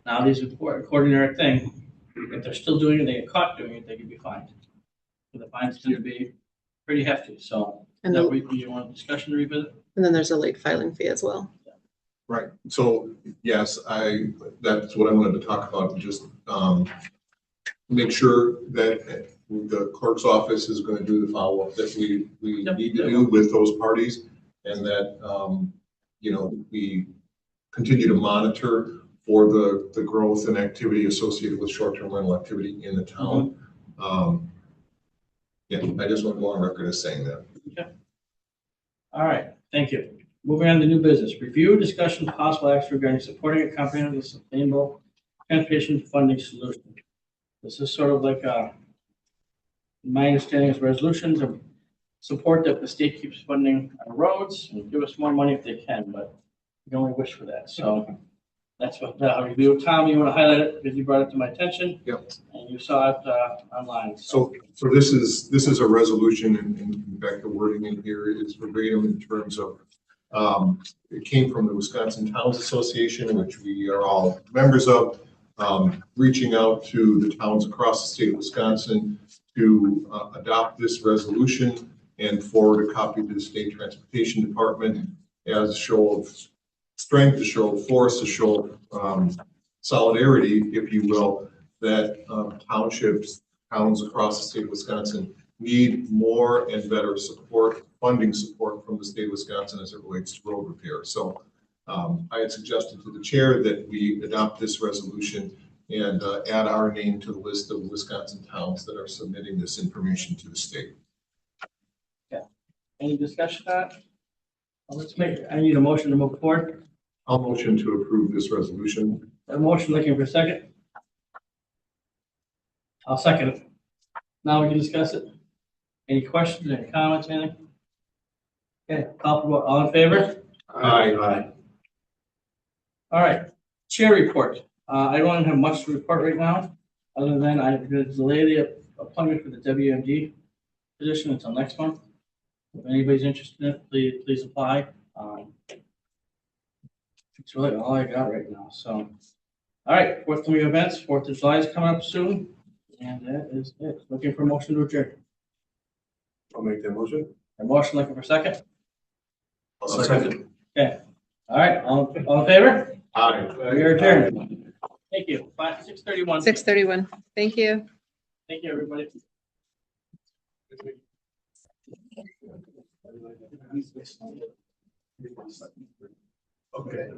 Now these are according to our thing. If they're still doing it, they get caught doing it, they could be fined. So the fines tend to be pretty hefty. So
And
now
then,
you want a discussion to revisit?
and then there's a late filing fee as well.
Right. So yes, that's what I wanted to talk about. Just make sure that the clerk's office is going to do the follow-up that we need to do with those parties, and that we continue to monitor for the growth and activity associated with short-term rental activity in the town. Yeah, I just want to go on record as saying that.
Okay. All right, thank you. Moving on to new business. Review, discussion, possible action regarding supporting a comprehensive sustainable transportation funding solution. This is sort of like my understanding is resolutions of support that the state keeps funding our roads and give us more money if they can, but we can only wish for that. So that's what I'll review. Tom, you want to highlight it because you brought it to my attention?
Yep.
And you saw it online.
So this is a resolution, and in fact, the wording in here is verbatim in terms of, it came from the Wisconsin Towns Association, which we are all members of, reaching out to the towns across the state of Wisconsin to adopt this resolution and forward a copy to the State Transportation Department as a show of strength, a show of force, a show of solidarity, if you will, that townships, towns across the state of Wisconsin need more and better support, funding support from the state of Wisconsin as it relates to road repair. So I had suggested to the chair that we adopt this resolution and add our name to the list of Wisconsin towns that are submitting this information to the state.
Yeah. Any discussion on it? Well, I need a motion to move forward.
I'll motion to approve this resolution.
A motion looking for a second. I'll second it. Now we can discuss it. Any questions, any comments, anything? Okay, call for vote. All in favor?
Aye.
All right, chair report. I don't have much to report right now, other than I'm going to delay the appointment for the WMD position until next month. If anybody's interested in it, please apply. It's really all I got right now. So, all right, forthcoming events. 4th of July is coming up soon, and that is it. Looking for a motion to adjourn.
I'll make that motion.
A motion looking for a second.
I'll second.
Okay. All right. All in favor?
Aye.
We are adjourned. Thank you. 6:31.
6:31. Thank you.
Thank you, everybody.
Okay.